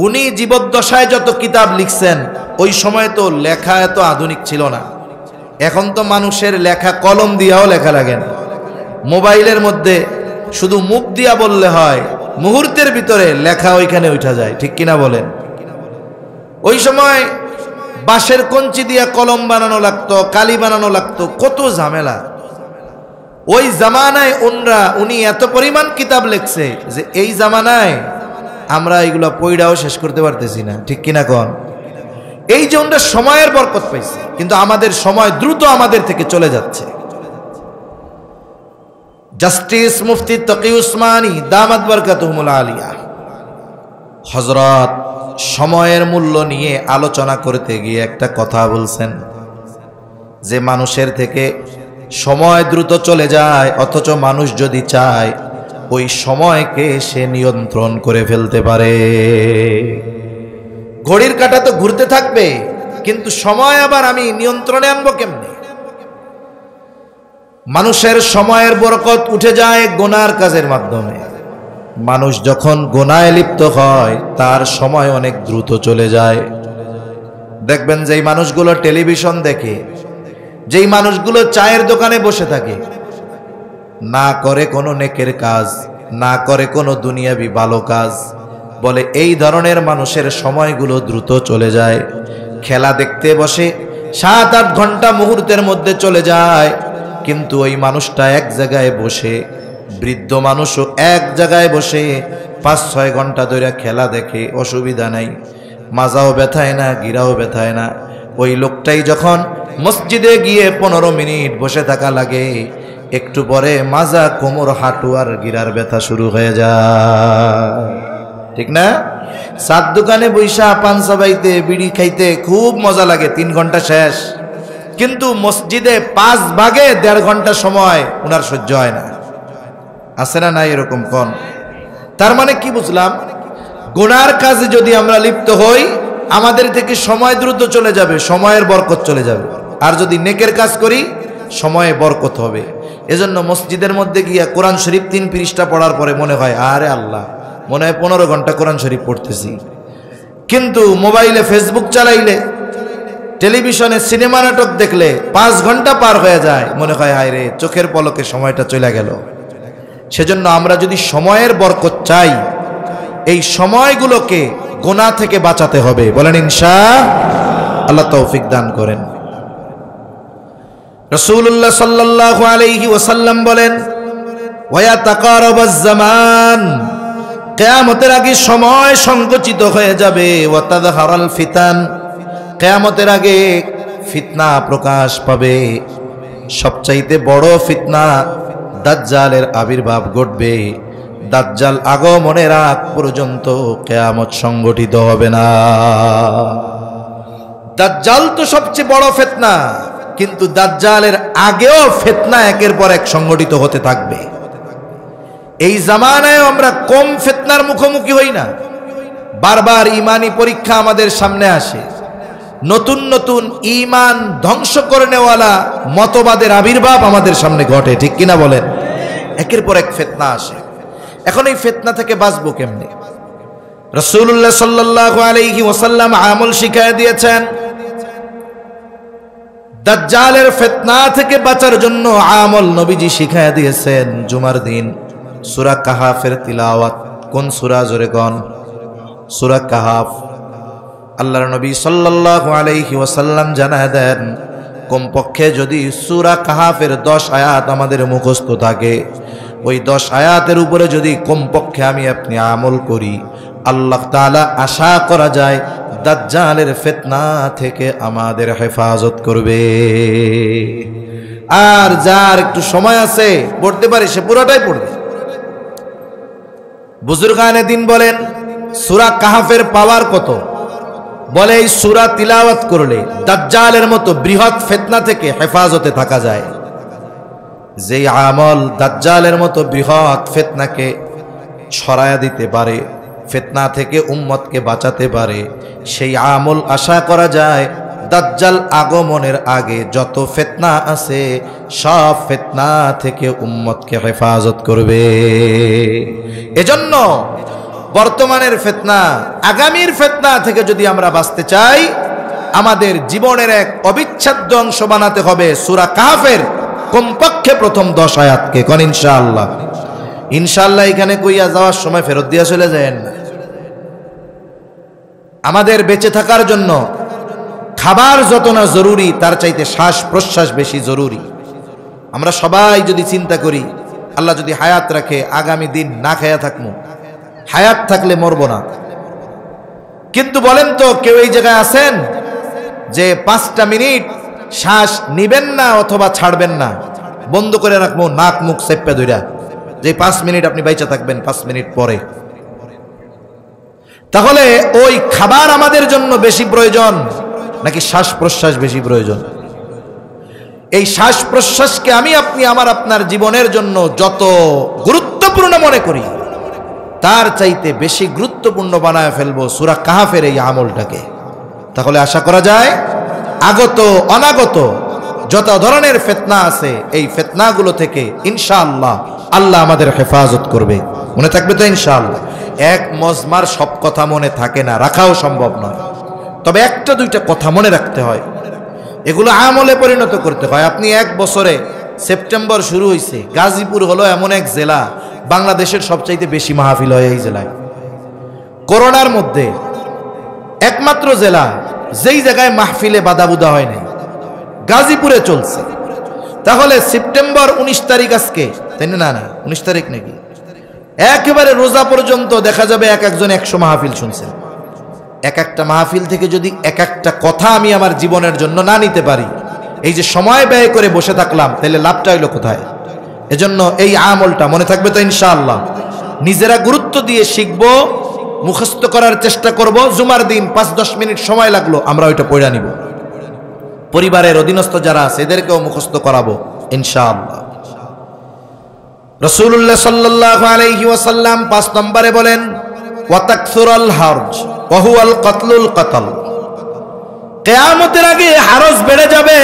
উনি জীবদ্দশায় যত কিতাব লিখছেন, ওই সময় তো লেখা এত আধুনিক ছিল না। এখন তো মানুষের লেখা কলম দিয়াও লেখা লাগে না, মোবাইলের মধ্যে শুধু মুখ দিয়া বললে হয়, মুহূর্তের ভিতরে লেখা ওইখানে উঠা যায়। ঠিক কিনা বলেন? ওই সময় বাঁশের কঞ্চি দিয়া কলম বানানো লাগতো, কালি বানানো লাগতো, কত ঝামেলা। ওই জামানায় উনি এত পরিমাণ কিতাব লিখছে যে এই জামানায় আমরা এগুলো পড়াও শেষ করতে পারতেছি না। ঠিক কিনা কোন? এই যে ওনারা সময়ের বরকত পাইছে, কিন্তু আমাদের সময় দ্রুত আমাদের থেকে চলে যাচ্ছে। জাস্টিস মুফতি তকি উসমানী দামাত বরকাতুহুমুল আলিয়া হযরত সময়ের মূল্য নিয়ে আলোচনা করতে গিয়ে একটা কথা বলছেন যে মানুষের থেকে সময় দ্রুত চলে যায়, অথচ মানুষ যদি চায় ওই সময়কে সে নিয়ন্ত্রণ করে ফেলতে পারে। ঘড়ির কাঁটা তো ঘুরতে থাকবে, কিন্তু সময় আবার আমি নিয়ন্ত্রণে আনবো কেমনে? মানুষের সময়ের বরকত উঠে যায় গুনার কাজের মাধ্যমে। মানুষ যখন গুনায় লিপ্ত হয় তার সময় অনেক দ্রুত চলে যায়। দেখবেন যেই মানুষগুলো টেলিভিশন দেখে, যেই মানুষগুলো চায়ের দোকানে বসে থাকে, না করে কোনো নেকের কাজ, না করে কোনো দুনিয়াবি ভালো কাজ, বলে এই ধরনের মানুষের সময়গুলো দ্রুত চলে যায়। খেলা দেখতে বসে 7-8 ঘন্টা মুহূর্তের মধ্যে চলে যায়, কিন্তু ওই মানুষটা এক জায়গায় বসে, বৃদ্ধ মানুষও এক জায়গায় বসে 5-6 ঘন্টা ধরে খেলা দেখে, অসুবিধা নাই, মাজাও ব্যথায় না, গিরাও ব্যথায় না। ওই লোকটাই যখন মসজিদে গিয়ে 15 মিনিট বসে থাকা লাগে, একটু পরে মাজা, কোমর, হাঁটু আর গিরার ব্যথা শুরু হয়ে যায়। ঠিক না? সাত দোকানে বৈশা পান চাবাইতে, বিড়ি খাইতে খুব মজা লাগে, 3 ঘন্টা শেষ। কিন্তু মসজিদে 5 ভাগে 1.5 ঘন্টা সময় ওনার সহ্য হয় না। আছে না নাই এরকম কোন? তার মানে কি বুঝলাম? গুনার কাজে যদি আমরা লিপ্ত হই, আমাদের থেকে সময় দ্রুত চলে যাবে, সময়ের বরকত চলে যাবে। আর যদি নেকের কাজ করি, সময়ে বরকত হবে। এজন্য মসজিদের মধ্যে গিয়া কোরআন শরীফ 3 পৃষ্ঠা পড়ার পরে মনে হয় আরে আল্লাহ, মনে হয় 15 ঘন্টা কোরআন শরীফ পড়তেছি। কিন্তু মোবাইলে ফেসবুক চালাইলে, টেলিভিশনে সিনেমা নাটক দেখলে 5 ঘন্টা পার হয়ে যায়, মনে হয় হায় রে চোখের পলকে সময়টা চলে গেল। সেজন্য আমরা যদি সময়ের বরকত চাই, এই সময়গুলোকে গুনাহ থেকে বাঁচাতে হবে। বলেন ইনশাআল্লাহ, তৌফিক দান করেন। রাসূলুল্লাহ সাল্লাল্লাহু আলাইহি ওয়াসাল্লাম বলেন, ওয়া তাকারাবাজ জামান, কিয়ামতের আগে সময় সংকুচিত হয়ে যাবে। ওয়া তাযহারাল ফিতান, কিয়ামতের আগে ফিতনা প্রকাশ পাবে। সবচাইতে বড় ফিতনা দাজ্জালের আবির্ভাব ঘটবে। দাজ্জাল আগমনের আগ পর্যন্ত কিয়ামত সংগঠিত হবে না। দাজ্জাল তো সবচেয়ে বড় ফিতনা, কিন্তু দাজ্জালের আগেও ফিতনা একের পর এক সংগঠিত হতে থাকবে। এই জামানায় আমরা কম ফিতনার মুখোমুখি হই না। বারবার ইমানি পরীক্ষা আমাদের সামনে আসে, নতুন নতুন ঈমান ধ্বংস করে নেওয়ালা মতবাদের আবির্ভাব আমাদের সামনে ঘটে, ঠিক কিনা বলেন? একের পর এক ফিতনা আসে। এখন এই ফিতনা থেকে বাঁচবো কেমনে? রাসূলুল্লাহ সাল্লাল্লাহু আলাইহি ওয়াসাল্লাম আমল শিখায় দিয়েছেন। দাজ্জালের ফিতনা থেকে বাঁচার জন্য আমল নবীজি শিখায় দিয়েছেন। জুমার দিন সূরা কাহাফের তিলাওয়াত। কোন সূরা? জোরে কোন? সূরা কাহাফ। আল্লাহর নবী সাল্লাল্লাহু আলাইহি ওয়াসাল্লাম জানায় দেন, কমপক্ষে যদি সূরা কাহাফের 10 আয়াত আমাদের মুখস্থ থাকে, ওই 10 আয়াতের উপরে যদি কমপক্ষে আমি আপনি আমল করি, আল্লাহ তাআলা আশা করা যায় দাজ্জালের ফিতনা থেকে আমাদের হেফাজত করবে। আর যার একটু সময় আছে পড়তে পারে, সে পুরোটাই পড়বে। বুজুর্গানে দিন বলেন, সূরা কাহাফের পাওয়ার কত? বলে এই সূরা তিলাওয়াত করলে দাজ্জালের মতো বৃহৎ ফিতনা থেকে হেফাজতে থাকা যায়। যেই আমল দাজ্জালের মতো বৃহৎ ফিতনাকে ছড়ায়া দিতে পারে, ফিতনা থেকে উম্মতকে বাঁচাতে পারে, সেই আমল আশা করা যায় দাজ্জাল আগমনের আগে যত ফিতনা আছে সব ফিতনা থেকে উম্মতকে হেফাজত করবে। এজন্য বর্তমানের ফিতনা, আগামীর ফিতনা থেকে যদি আমরা বাঁচতে চাই, আমাদের জীবনের এক অবিচ্ছেদ্য অংশ বানাতে হবে সূরা কাহফের কমপক্ষে প্রথম 10 আয়াতকে। কোন ইনশাআল্লাহ? ইনশাআল্লাহ এখানে কইয়া যাওয়ার সময় ফেরত দিয়া চলে যায়েন না। আমাদের বেঁচে থাকার জন্য খাবার যত না জরুরি, তার চাইতে শ্বাস প্রশ্বাস বেশি জরুরি। আমরা সবাই যদি চিন্তা করি, আল্লাহ যদি হায়াত রাখে, আগামী দিন না খায়া থাকবো, হায়াত থাকলে মরবো না। কিন্তু বলেন তো, কেউ এই জায়গায় আছেন যে 5টা মিনিট শ্বাস নিবেন না অথবা ছাড়বেন না, বন্ধ করে রাখবো নাক মুখ চেপে ধইরা, যে 5 মিনিট আপনি বাইচা থাকবেন 5 মিনিট পরে? তাহলে ওই খাবার আমাদের জন্য বেশি প্রয়োজন নাকি শ্বাস প্রশ্বাস বেশি প্রয়োজন? এই শ্বাস প্রশ্বাসকে আমি আপনি আমার আপনার জীবনের জন্য যত গুরুত্বপূর্ণ মনে করি, তার চাইতে বেশি গুরুত্বপূর্ণ বানায় ফেলবো সূরা কাহফের এই আমলটাকে। তাহলে আশা করা যায় আগত অনাগত যত ধরনের ফিতনা আছে, এই ফিতনাগুলো থেকে ইনশাআল্লাহ আল্লাহ আমাদের হেফাজত করবে। মনে থাকবে তো ইনশাআল্লাহ? এক মজমার সব কথা মনে থাকে না, রাখাও সম্ভব নয়, তবে 1টা 2টা কথা মনে রাখতে হয়, এগুলো আমলে পরিণত করতে হয়। আপনি 1 বছরে, সেপ্টেম্বর শুরু হয়েছে, গাজীপুর হলো এমন এক জেলা বাংলাদেশের সবচাইতে বেশি মাহফিল হয় এই জেলায়। করোনার মধ্যে একমাত্র জেলা যেই জায়গায় মাহফিলে বাধাবুধা হয় নাই, গাজীপুরে চলছে। তাহলে সেপ্টেম্বর 19 তারিখ আজকে, তাই না? না 19 তারিখ নাকি? একেবারে রোজা পর্যন্ত দেখা যাবে একজন 100 মাহফিল শুনছেন। একটা মাহফিল থেকে যদি একটা কথা আমি আমার জীবনের জন্য না নিতে পারি, এই যে সময় ব্যয় করে বসে থাকলাম, তাহলে লাভটা হইল কোথায়? এজন্য এই আমলটা মনে থাকবে তো ইনশাআল্লাহ? নিজেরা গুরুত্ব দিয়ে শিখবো, মুখস্থ করার চেষ্টা করব। জুমার দিন 5-10 মিনিট সময় লাগলো, আমরা ওইটা পড়া নিব। পরিবারের অধীনস্থ যারা আছে এদেরকেও মুখস্থ করাবো ইনশাআল্লাহ। রাসূলুল্লাহ সাল্লাল্লাহু আলাইহি ওয়াসাল্লাম 5 নম্বরে বলেন, ওয়া তাকসুরাল হারজ ওয়া হুয়াল কাতলুল কাতল। কিয়ামতের আগে হারজ বেড়ে যাবে,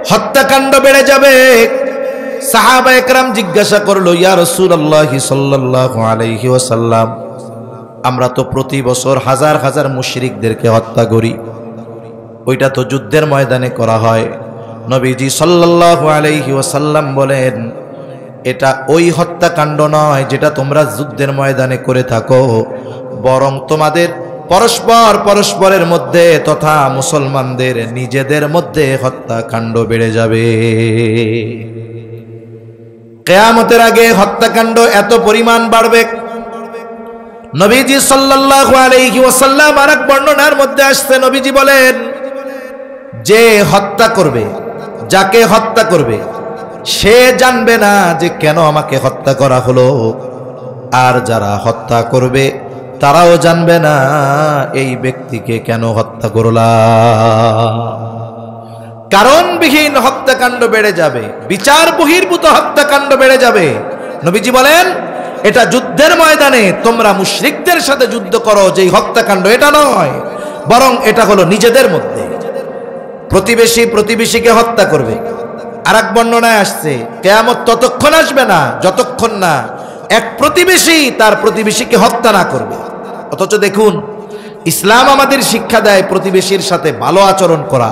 হত্যাকাণ্ড বেড়ে যাবে। সাহাবা একরাম জিজ্ঞাসা করলো, ইয়া রাসূলুল্লাহ সাল্লাল্লাহু আলাইহি ওয়াসাল্লাম, আমরা তো প্রতি বছর হাজার হাজার মুশরিকদেরকে হত্যা করি, ওইটা তো যুদ্ধের ময়দানে করা হয়। নবীজি সাল্লাল্লাহু আলাইহি ওয়াসাল্লাম বলেন, এটা ওই হত্যাকাণ্ড নয় যেটা তোমরা যুদ্ধের ময়দানে করে থাকো, বরং তোমাদের পরস্পরের মধ্যে তথা মুসলমানদের নিজেদের মধ্যে হত্যাকাণ্ড বেড়ে যাবে। কিয়ামতের আগে হত্যাকাণ্ড এত পরিমাণ বাড়বে। নবীজি সাল্লাল্লাহু আলাইহি ওয়াসাল্লাম আরেক বর্ণনার মধ্যে আসছে, নবীজি বলেন, যে হত্যা করবে, যাকে হত্যা করবে, সে জানবে না যে কেন আমাকে হত্যা করা হলো, আর যারা হত্যা করবে তারাও জানবে না এই ব্যক্তিকে কেন হত্যা করলাম। কারণবিহীন হত্যাকাণ্ড বেড়ে যাবে, বিচার বহির্ভূত হত্যাকাণ্ড বেড়ে যাবে। নবীজি বলেন, এটা যুদ্ধের ময়দানে তোমরা মুশরিকদের সাথে যুদ্ধ করো যেই হত্যাকাণ্ড, এটা নয়, বরং এটা হলো নিজেদের মধ্যে। প্রতিবেশী প্রতিবেশীকে হত্যা করবে। আরেক বর্ণনায় আসছে, কিয়ামত ততক্ষণ আসবে না যতক্ষণ না এক প্রতিবেশী তার প্রতিবেশীকে হত্যা না করবে। অথচ দেখুন, ইসলাম আমাদের শিক্ষা দেয় প্রতিবেশীর সাথে ভালো আচরণ করা,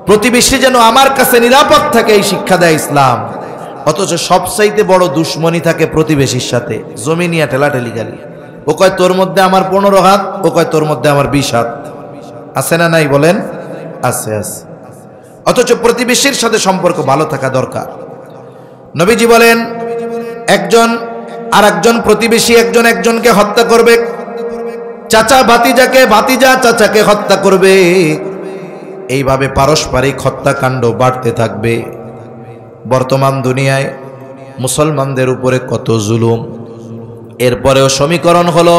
প্রতিবেশী যেন আমার কাছে নিরাপদ থাকে, এই শিক্ষা দেয় ইসলাম। অথচ সবচাইতে বড় দুশ্মনী থাকে প্রতিবেশীর সাথে, জমি নিয়ে ঠেলাঠেলি গালি। ও কয় তোর মধ্যে আমার 15 হাত, ও কয় তোর মধ্যে আমার 20 হাত। আছে না নাই বলেন? আছে, আছে। অথচ প্রতিবেশীর সাথে সম্পর্ক ভালো থাকা দরকার। নবীজি বলেন, একজন আর একজন প্রতিবেশী একজনকে হত্যা করবে, চাচা ভাতিজাকে, ভাতিজা চাচাকে হত্যা করবে, এইভাবে পারস্পরিক হত্যাকাণ্ড বাড়তে থাকবে। বর্তমান দুনিয়ায় মুসলমানদের উপরে কত জুলুম। এরপরেও সমীকরণ হলো,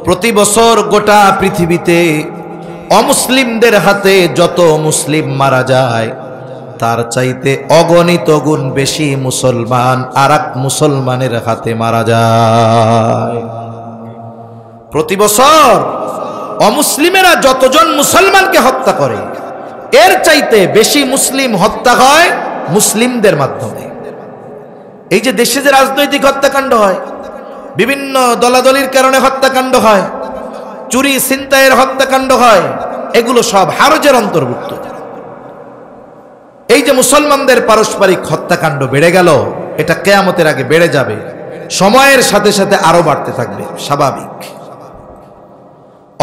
প্রতি বছর গোটা পৃথিবীতে অমুসলিমদের হাতে যত মুসলিম মারা যায়, তার চাইতে অগণিত গুণ বেশি মুসলমান আরেক মুসলমানের হাতে মারা যায়। প্রতি বছর অমুসলিমেরা যতজন মুসলমানকে হত্যা করে, এর চাইতে বেশি মুসলিম হত্যা হয় মুসলিমদের মাধ্যমে। এই যে দেশে যে রাজনৈতিক হত্যাকাণ্ড হয়, বিভিন্ন দলাদলির কারণে হত্যাকাণ্ড হয়, চুরি ছিনতাইয়ের হত্যাকাণ্ড হয়, এগুলো সব হারজের অন্তর্ভুক্ত। এই যে মুসলমানদের পারস্পরিক হত্যাকাণ্ড বেড়ে গেল, এটা কিয়ামতের আগে বেড়ে যাবে, সময়ের সাথে সাথে আরো বাড়তে থাকবে, স্বাভাবিক।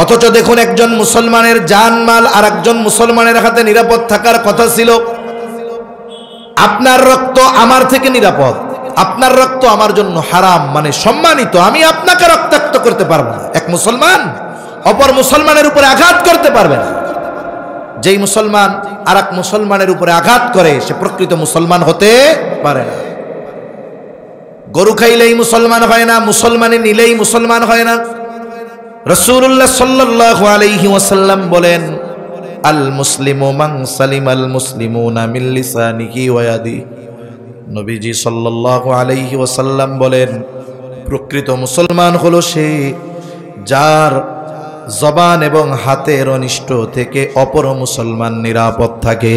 অথচ দেখুন, একজন মুসলমানের জানমাল আর একজন মুসলমানের হাতে নিরাপদ থাকার কথা ছিল। আপনার রক্ত আমার থেকে নিরাপদ, আপনার রক্ত আমার জন্য হারাম, মানে সম্মানিত, আমি আপনাকে রক্তাক্ত করতে পারবো না। এক মুসলমান অপর মুসলমানের উপরে আঘাত করতে পারবে না। যেই মুসলমান আর এক মুসলমানের উপরে আঘাত করে, সে প্রকৃত মুসলমান হতে পারে না। গরু খাইলেই মুসলমান হয় না, মুসলমানে নিলেই মুসলমান হয় না। রাসূলুল্লাহ সাল্লাল্লাহু আলাইহি ওয়াসাল্লাম বলেন, আল মুসলিমু মান সালিমাল মুসলিমুনা মিন লিসানিহি ওয়া ইয়াদিহি। নবীজি সাল্লাল্লাহু আলাইহি ওয়াসাল্লাম বলেন, প্রকৃত মুসলমান হলো সে যার জবান এবং হাতের অনিষ্ট থেকে অপর মুসলমান নিরাপদ থাকে।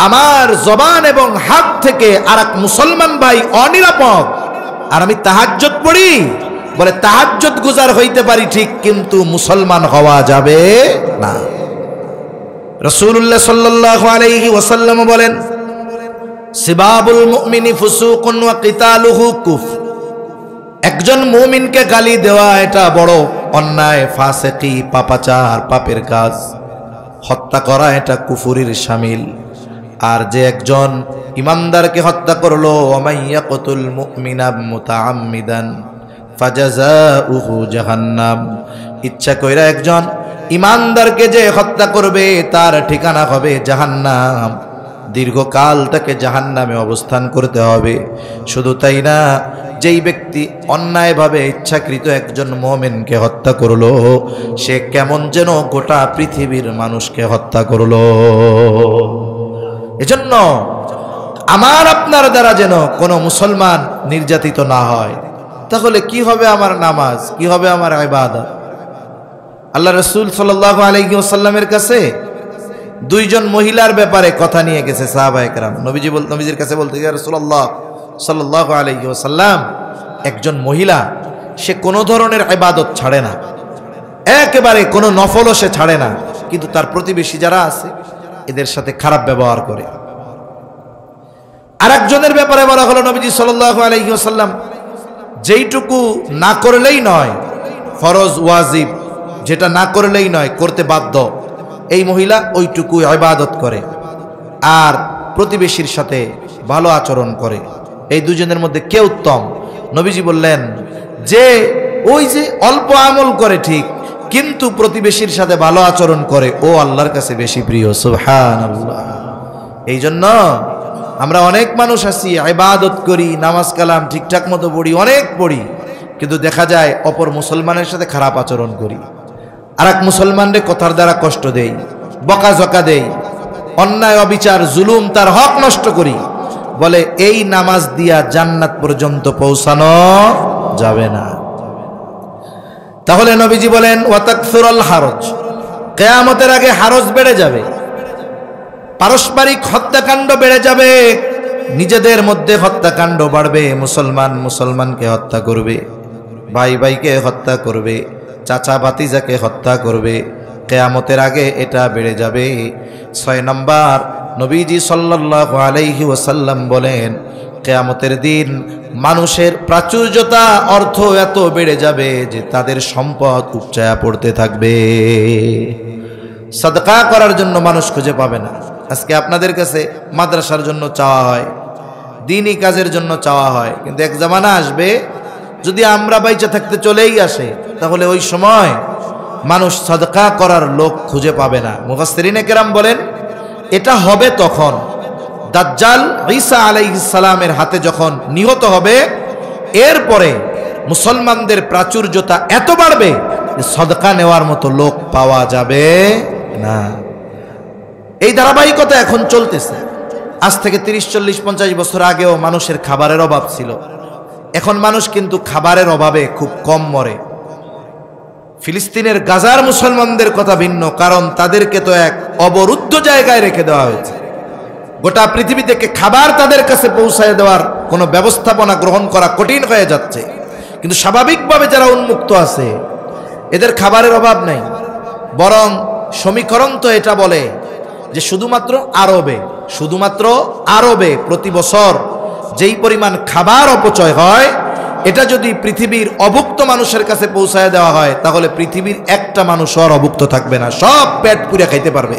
আমার জবান এবং হাত থেকে আরেক মুসলমান ভাই অনিরাপদ, আর আমি তাহাজ্জুদ পড়ি, বলে তাহাজ্জুদ গুজার হইতে পারি ঠিক, কিন্তু মুসলমান হওয়া যাবে না। রাসূলুল্লাহ সাল্লাল্লাহু আলাইহি ওয়াসাল্লাম বলেন, সিবাবুল মুমিনি ফুসুকুন ওয়া কিতালুহু কুফর। একজন মুমিনকে গালি দেওয়া এটা বড় অন্যায়, ফাসিকি, পাপাচার, পাপের কাজ। হত্যা করা এটা কুফুরির শামিল। আর যে একজন ইমানদারকে হত্যা করলো, ওয়ামাইয়াকুতুল মুমিনা মুতাআম্মিদান ফাজাযাউহু জাহান্নাম, ইচ্ছা কইরা একজন ইমানদারকে যে হত্যা করবে তার ঠিকানা হবে জাহান্নাম, দীর্ঘকাল তাকে জাহান্নামে অবস্থান করতে হবে। শুধু তাই না, যেই ব্যক্তি অন্যায়ভাবে ইচ্ছাকৃত একজন মুমিনকে হত্যা করলো, সে কেমন যেন গোটা পৃথিবীর মানুষকে হত্যা করলো। এজন্য আমার আপনার দ্বারা যেন কোনো মুসলমান নির্যাতিত না হয়। তাহলে কি হবে আমার নামাজ, কি হবে আমার ইবাদত? আল্লাহ রাসূল সাল্লাল্লাহু আলাইহি ওয়াসাল্লামের কাছে দুইজন মহিলার ব্যাপারে কথা নিয়ে গেছে সাহাবায়ে কেরাম। নবীজির কাছে বলতে, ইয়া রাসূলুল্লাহ সাল্লাল্লাহু আলাইহি ওয়াসাল্লাম, একজন মহিলা সে কোনো ধরনের ইবাদত ছাড়ে না, একেবারে কোনো নফলও সে ছাড়ে না, কিন্তু তার প্রতিবেশী যারা আছে এদের সাথে খারাপ ব্যবহার করে। আরেকজনের ব্যাপারে বলা হলো নবীজি সাল্লাল্লাহু আলাইহি ওয়াসাল্লাম যেইটুকু না করলেই নয়, ফরজ ওয়াজিব যেটা না করলেই নয়, করতে বাধ্য, এই মহিলা ওইটুকু ইবাদত করে আর প্রতিবেশীর সাথে ভালো আচরণ করে। এই দুজনের মধ্যে কে উত্তম? নবীজি বললেন যে ওই যে অল্প আমল করে ঠিক, কিন্তু প্রতিবেশীর সাথে ভালো আচরণ করে, ও আল্লাহর কাছে বেশি প্রিয়। সুবহানাল্লাহ। এই জন্য আমরা অনেক মানুষ আছি, ইবাদত করি, নামাজ কালাম ঠিকঠাক মতো পড়ি, অনেক পড়ি, কিন্তু দেখা যায় অপর মুসলমানের সাথে খারাপ আচরণ করি, আর এক মুসলমানরে কথার দ্বারা কষ্ট দেই, বকাঝকা দেই, অন্যায় অবিচার জুলুম তার হক নষ্ট করি। বলে এই নামাজ দিয়া জান্নাত পর্যন্ত পৌঁছানো যাবে না। তাহলে নবীজি বলেন ওয়াতাকসুরাল হারজ, কিয়ামতের আগে হারজ বেড়ে যাবে, পারস্পরিক হত্যাকাণ্ড বেড়ে যাবে, নিজেদের মধ্যে হত্যাকাণ্ড বাড়বে, মুসলমান মুসলমানকে হত্যা করবে, ভাই ভাইকে হত্যা করবে, চাচা ভাতিজাকে হত্যা করবে। কিয়ামতের আগে এটা বেড়ে যাবে। 6 নম্বর, নবীজি সাল্লাল্লাহু আলাইহি ওয়াসাল্লাম বলেন কিয়ামতের দিন মানুষের প্রাচুর্যতা, অর্থ এত বেড়ে যাবে যে তাদের সম্পদ উপচায়া পড়তে থাকবে। সাদকা করার জন্য মানুষ খুঁজে পাবে না। আজকে আপনাদের কাছে মাদ্রাসার জন্য চাওয়া হয়, দ্বীনি কাজের জন্য চাওয়া হয়, কিন্তু এক জামানা আসবে যদি আমরা বাইচা থাকতে চলেই আসে, তাহলে ওই সময় মানুষ সাদকা করার লোক খুঁজে পাবে না। মুফাসসিরিনে কেরাম বলেন এটা হবে তখন দাজ্জাল ঈসা আলাইহিস সালামের হাতে যখন নিহত হবে, এরপরে মুসলমানদের প্রাচুর্যতা এত বাড়বে যে সাদকা নেওয়ার মতো লোক পাওয়া যাবে না। এই ধারাবাহিকতা এখন চলতেছে। আজ থেকে 30, 40, 50 বছর আগেও মানুষের খাবারের অভাব ছিল, এখন মানুষ কিন্তু খাবারের অভাবে খুব কম মরে। ফিলিস্তিনের গাজার মুসলমানদের কথা ভিন্ন, কারণ তাদেরকে তো এক অবরুদ্ধ জায়গায় রেখে দেওয়া হয়েছে। গোটা পৃথিবী থেকে খাবার তাদের কাছে পৌঁছায় দেওয়ার কোনো ব্যবস্থাপনা গ্রহণ করা কঠিন হয়ে যাচ্ছে, কিন্তু স্বাভাবিকভাবে যারা উন্মুক্ত আছে এদের খাবারের অভাব নেই। বরং সমীকরণ তো এটা বলে যে শুধুমাত্র আরবে প্রতি বছর যেই পরিমাণ খাবার অপচয় হয়, এটা যদি পৃথিবীর অভুক্ত মানুষের কাছে পৌঁছায় দেওয়া হয়, তাহলে পৃথিবীর একটা মানুষ আর অভুক্ত থাকবে না, সব পেট পুরে খাইতে পারবে।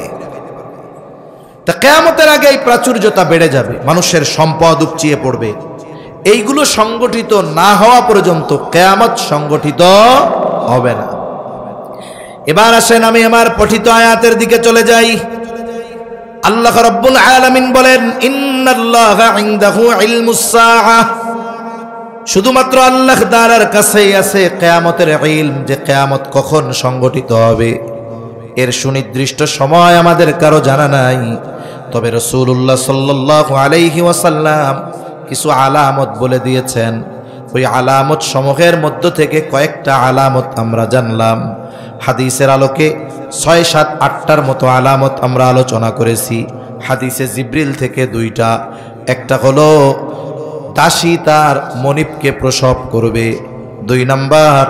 তা কিয়ামতের আগে এই প্রাচুর্যতা বেড়ে যাবে, মানুষের সম্পদ উপচিয়ে পড়বে। এইগুলো সংগঠিত না হওয়া পর্যন্ত কিয়ামত সংগঠিত হবে না। এবার আসেন আমি আমার পঠিত আয়াতের দিকে চলে যাই। আল্লাহ রাব্বুল আলামিন বলেন ইন্নাল্লাহা ইনদাহু ইলমুস সাআহ, শুধুমাত্র আল্লাহ তাআলার কাছেই আছে কিয়ামতের ইলম, যে কিয়ামত কখন সংগঠিত হবে এর সুনির্দিষ্ট সময় আমাদের কারো জানা নাই। তবে রাসূলুল্লাহ সাল্লাল্লাহু আলাইহি ওয়াসাল্লাম কিছু আলামত বলে দিয়েছেন। ওই আলামত সমূহের মধ্য থেকে কয়েকটা আলামত আমরা জানলাম। হাদিসের আলোকে 6, 7, 8টার মতো আলামত আমরা আলোচনা করেছি। হাদিসে জিব্রিল থেকে 2টা, একটা হলো দাসী তার মনিবকে প্রসব করবে। 2 নাম্বার,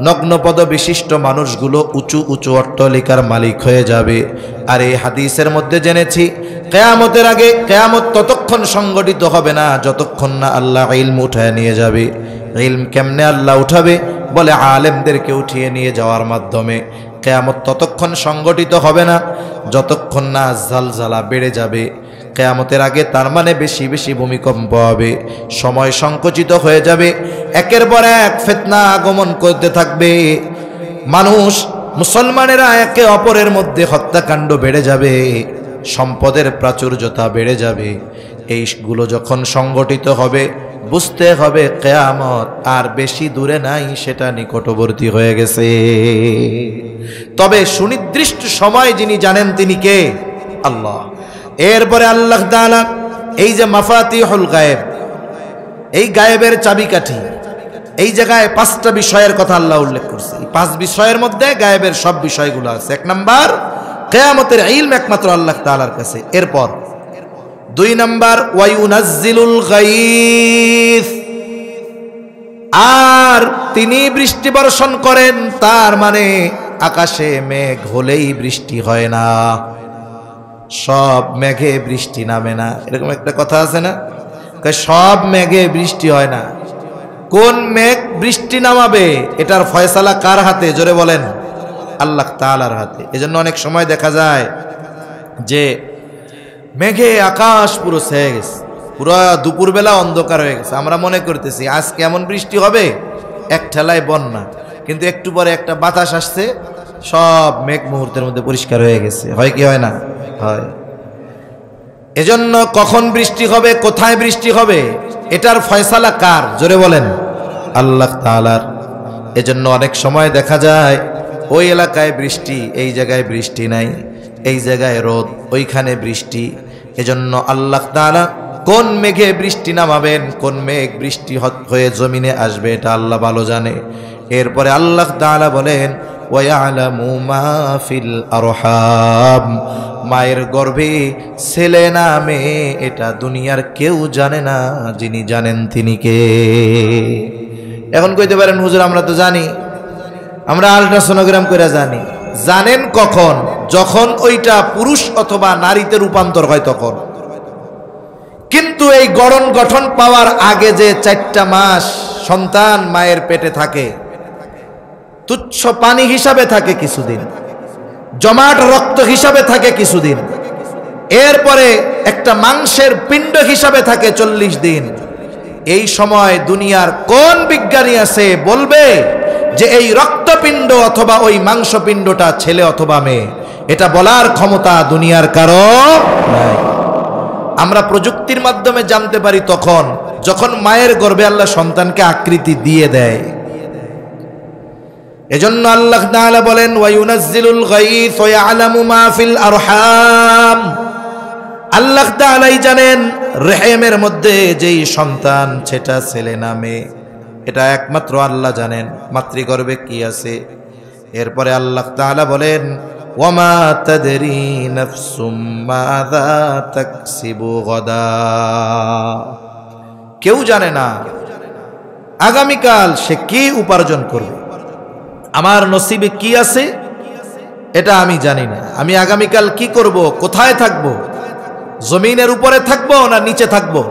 নগ্নপদ বিশিষ্ট মানুষগুলো উঁচু উঁচু অট্টালিকার মালিক হয়ে যাবে। আর এই হাদিসের মধ্যে জেনেছি কিয়ামতের আগে কিয়ামত ততক্ষণ সংগঠিত হবে না যতক্ষণ না আল্লাহ ইলম উঠায় নিয়ে যাবে। ইলম কেমনে আল্লাহ উঠাবে? বলে আলেমদেরকে উঠিয়ে নিয়ে যাওয়ার মাধ্যমে। কিয়ামত ততক্ষণ সংগঠিত হবে না যতক্ষণ না জালজালা বেড়ে যাবে। কিয়ামতের আগে তার মানে বেশি বেশি ভূমিকম্প হবে, সময় সংকুচিত হয়ে যাবে, একের পর এক ফিতনা আগমন করতে থাকবে। মানুষ মুসলমানেরা একে অপরের মধ্যে হত্যাকাণ্ড বেড়ে যাবে, সম্পদের প্রাচুর্যতা বেড়ে যাবে। এইগুলো যখন সংগঠিত হবে বুঝতে হবে কিয়ামত আর বেশি দূরে নাই, সেটা নিকটবর্তী হয়ে গেছে। তবে সুনির্দিষ্ট সময় যিনি জানেন তিনি কে? আল্লাহ। এরপরে আল্লাহ তাআলা এই যে মাফাতিহুল গায়েব, এই গায়েবের চাবিকাঠি, এই জায়গায় 5টা বিষয়ের কথা আল্লাহ উল্লেখ করছে। এই 5 বিষয়ের মধ্যে গায়েবের সব বিষয়গুলো আছে। 1 নাম্বার, কিয়ামতের ইলম একমাত্র আল্লাহ তাআলার কাছে। এরপর 2 নাম্বার, ওয়ায়ুনাজ্জিলুল গায়স, আর তিনি বৃষ্টি বর্ষণ করেন, তার মানে আকাশে মেঘ হলেই বৃষ্টি হয় না, সব মেঘে বৃষ্টি নামে না। এরকম একটা কথা আছে না, সব মেঘে বৃষ্টি হয় না। কোন মেঘ বৃষ্টি নামাবে এটার ফয়সালা কার হাতে? জোরে বলেন, আল্লাহ তাআলার হাতে। এজন্য অনেক সময় দেখা যায় যে মেঘে আকাশ পুরো ছেয়ে গেছে, পুরো দুপুরবেলা অন্ধকার হয়ে গেছে, আমরা মনে করতেছি আজ কেমন বৃষ্টি হবে, এক ঠেলায় বন্যা, কিন্তু একটু পরে একটা বাতাস আসছে, সব মেঘ মুহূর্তের মধ্যে পরিষ্কার হয়ে গেছে। হয় কি হয় না? হয়। এজন্য কখন বৃষ্টি হবে, কোথায় বৃষ্টি হবে, এটার ফয়সালা কার? জোরে বলেন, আল্লাহ তাআলার। এজন্য অনেক সময় দেখা যায় ওই এলাকায় বৃষ্টি, এই জায়গায় বৃষ্টি নাই, এই জায়গায় রোদ, ওইখানে বৃষ্টি। এজন্য আল্লাহ তাআলা কোন মেঘে বৃষ্টি নামাবেন, কোন মেঘ বৃষ্টি হয়ে জমিনে আসবে, এটা আল্লাহ ভালো জানে। এরপরে আল্লাহ তাআলা বলেন, ওয়ায়ালামু মা ফিল আরহাম, মায়ের গর্ভে ছেলে না মেয়ে এটা দুনিয়ার কেউ জানে না, যিনি জানেন তিনি কে। এখন কইতে পারেন হুজুর আমরা তো জানি, আমরা আল্ট্রাসোনোগ্রাম করে জানি। জানেন কখন? যখন ওইটা পুরুষ অথবা নারীতে রূপান্তর হয় তখন। কিন্তু এই গড়ন গঠন পাওয়ার আগে যে 4টা মাস সন্তান মায়ের পেটে থাকে, তুচ্ছ পানি হিসাবে থাকে কিছুদিন, জমাট রক্ত হিসাবে থাকে কিছুদিন, এরপরে একটা মাংসের পিণ্ড হিসাবে থাকে 40 দিন। এই সময় দুনিয়ার কোন বিজ্ঞানী আছে বলবে যে এই রক্তপিণ্ড অথবা ওই মাংসপিণ্ডটা ছেলে অথবা মেয়ে? এটা বলার ক্ষমতা দুনিয়ার কারো নাই। আমরা প্রযুক্তির মাধ্যমে জানতে পারি তখন যখন মায়ের গর্ভে আল্লাহ সন্তানকে আকৃতি দিয়ে দেয়। এজন্য আল্লাহ তাআলা বলেন, ওয়ায়ুনাজ্জিলুল গায়থ ওয়া ইয়ালামু মা ফিল আরহাম। আল্লাহ তাআলাই জানেন রেহেমের মধ্যে যেই সন্তান সেটা ছেলে না মেয়ে, এটা একমাত্র আল্লাহ জানেন মাতৃগর্ভে কি আছে। এরপরে আল্লাহ তাআলা বলেন, ওয়ামা তাদরি নাফসুম মাযা তাকসিবু গাদা। কেউ জানে না আগামীকাল সে কি উপার্জন করবে, আমার নসিবে কি আছে এটা আমি জানি না। আমি আগামীকাল কি করব, কোথায় থাকব, জমিনের উপরে থাকবো না নিচে থাকবো,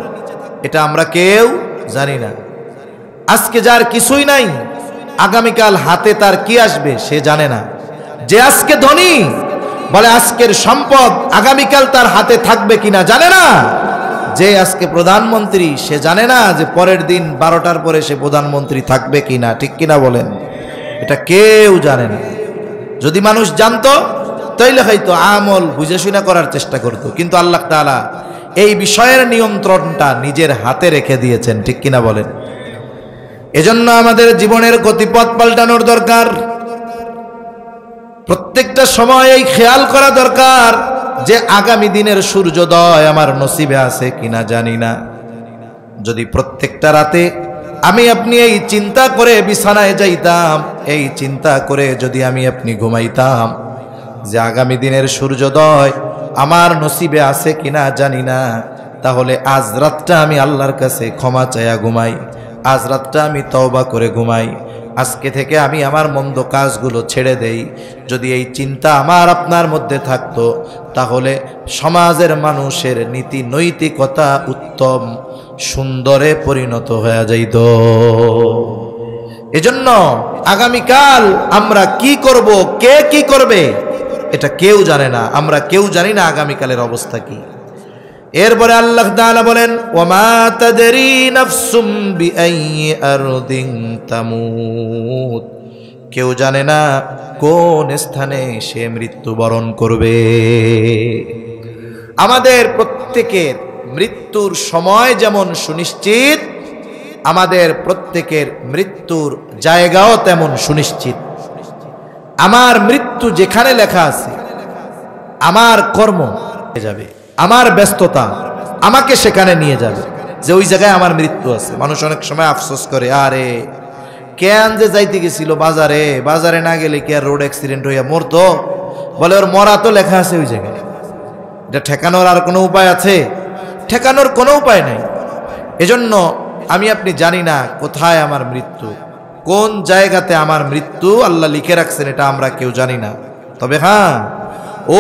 এটা আমরা কেউ জানি না। আজকে যার কিছুই নাই, আগামীকাল হাতে তার কি আসবে সে জানে না। যে আজকে ধনী বলে আজকের সম্পদ আগামীকাল তার হাতে থাকবে কিনা জানে না। যে আজকে প্রধানমন্ত্রী সে জানে না যে পরের দিন 12টার পরে সে প্রধানমন্ত্রী থাকবে কিনা, ঠিক কিনা বলেন? এটা কেউ জানে না। যদি মানুষ জানতো তাইলে হয়তো আমল বুঝে শুনে করার চেষ্টা করত, কিন্তু আল্লাহ তাআলা এই বিষয়ের নিয়ন্ত্রণটা নিজের হাতে রেখে দিয়েছেন, ঠিক কিনা বলেন? এজন্য আমাদের জীবনের গতিপথ পাল্টানোর দরকার। প্রত্যেকটা সময় এই খেয়াল করা দরকার যে আগামী দিনের সূর্যোদয় আমার নসিবে আছে কিনা জানি না। যদি প্রত্যেকটা রাতে আমি আপনি এই চিন্তা করে বিছানায় যাইতাম, এই চিন্তা করে যদি আমি আপনি ঘুমাইতাম যে আগামী দিনের সূর্যোদয় আমার নসিবে আছে কিনা জানি না, তাহলে আজ রাতটা আমি আল্লাহর কাছে ক্ষমা চাইয়া ঘুমাই, আজ রাতটা আমি তওবা করে ঘুমাই, আজকে থেকে আমি আমার মন্দ কাজগুলো ছেড়ে দেই। যদি এই চিন্তা আমার আপনার মধ্যে থাকতো তাহলে সমাজের মানুষের নীতি নৈতিকতা উত্তম সুন্দরে পরিণত হয়ে যাইত। এজন্য আগামীকাল আমরা কি করব, কে কি করবে এটা কেউ জানে না। আমরা কেউ জানি না আগামীকালের অবস্থা কি। এরপরে আল্লাহ তাআলা বলেন, ওয়ামা তাদরি নাফসুম বিআইয়ি আরদিন তামুত। কেউ জানে না কোন স্থানে সে মৃত্যুবরণ করবে। আমাদের প্রত্যেকের মৃত্যুর সময় যেমন সুনিশ্চিত, আমাদের প্রত্যেকের মৃত্যুর জায়গাও তেমন সুনিশ্চিত। আমার মৃত্যু যেখানে লেখা আছে, আমার কর্ম যাবে, আমার ব্যস্ততা আমাকে সেখানে নিয়ে যাবে যে ওই জায়গায় আমার মৃত্যু আছে। মানুষ অনেক সময় আফসোস করে, আরে কেন যে যাইতে গেছিল বাজারে, বাজারে না গেলে কি আর রোড অ্যাক্সিডেন্ট হইয়া মরতো? বলে ওর মরা তো লেখা আছে ওই জায়গায়। এটা ঠেকানোর আর কোনো উপায় আছে? ঠেকানোর কোনো উপায় নাই। এজন্য আমি আপনি জানি না কোথায় আমার মৃত্যু, কোন জায়গাতে আমার মৃত্যু আল্লাহ লিখে রাখছেন, এটা আমরা কেউ জানি না। তবে হ্যাঁ,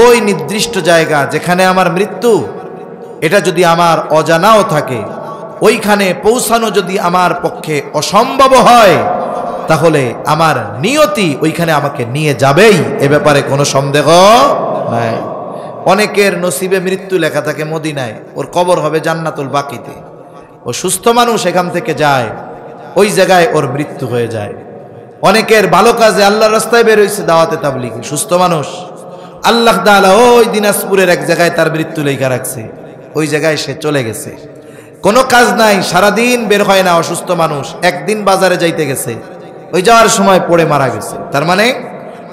ওই নির্দিষ্ট জায়গা যেখানে আমার মৃত্যু, এটা যদি আমার অজানাও থাকে, ওইখানে পৌঁছানো যদি আমার পক্ষে অসম্ভব হয়, তাহলে আমার নিয়তি ওইখানে আমাকে নিয়ে যাবেই, এ ব্যাপারে কোনো সন্দেহ নাই। অনেকের নসিবে মৃত্যু লেখা থাকে মদিনায়, ওর কবর হবে জান্নাতুল বাকিতে। ও সুস্থ মানুষ এখান থেকে যায়, ওই জায়গায় ওর মৃত্যু হয়ে যায়। অনেকের ভালো কাজে আল্লাহর রাস্তায় বের হয়েছে, দাওয়াতে তাবলীগে, সুস্থ মানুষ, আল্লাহ তাআলা ওই দিনাজপুরের এক জায়গায় তার মৃত্যু লেখা রাখছে, ওই জায়গায় সে চলে গেছে। কোনো কাজ নাই, সারাদিন বের হয় না, অসুস্থ মানুষ, একদিন বাজারে যাইতে গেছে, ওই যাওয়ার সময় পড়ে মারা গেছে। তার মানে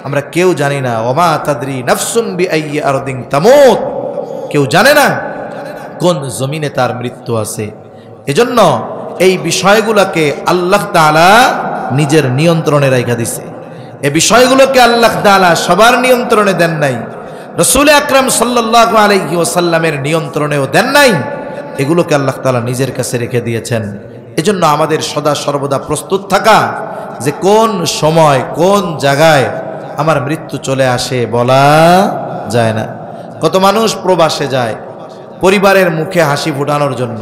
আমরা কেউ জানি না, ওমা তাদরি নাফসুন বিআইয়ি আরদিন তামুত, কেউ জানে না কোন জমিনে তার মৃত্যু আছে। এজন্য এই বিষয়গুলোকে আল্লাহ তাআলা নিজের নিয়ন্ত্রণে রাখা দিছে। এই বিষয়গুলোকে আল্লাহ তাআলা সবার নিয়ন্ত্রণে দেন নাই, রাসূল আকরাম সাল্লাল্লাহু আলাইহি ওয়াসাল্লামের নিয়ন্ত্রণেও দেন নাই, এগুলোকে আল্লাহ তাআলা নিজের কাছে রেখে দিয়েছেন। এজন্য আমাদের সদা সর্বদা প্রস্তুত থাকা যে কোন সময় কোন জায়গায় আমার মৃত্যু চলে আসে বলা যায় না। কত মানুষ প্রবাসে যায় পরিবারের মুখে হাসি ফোটানোর জন্য,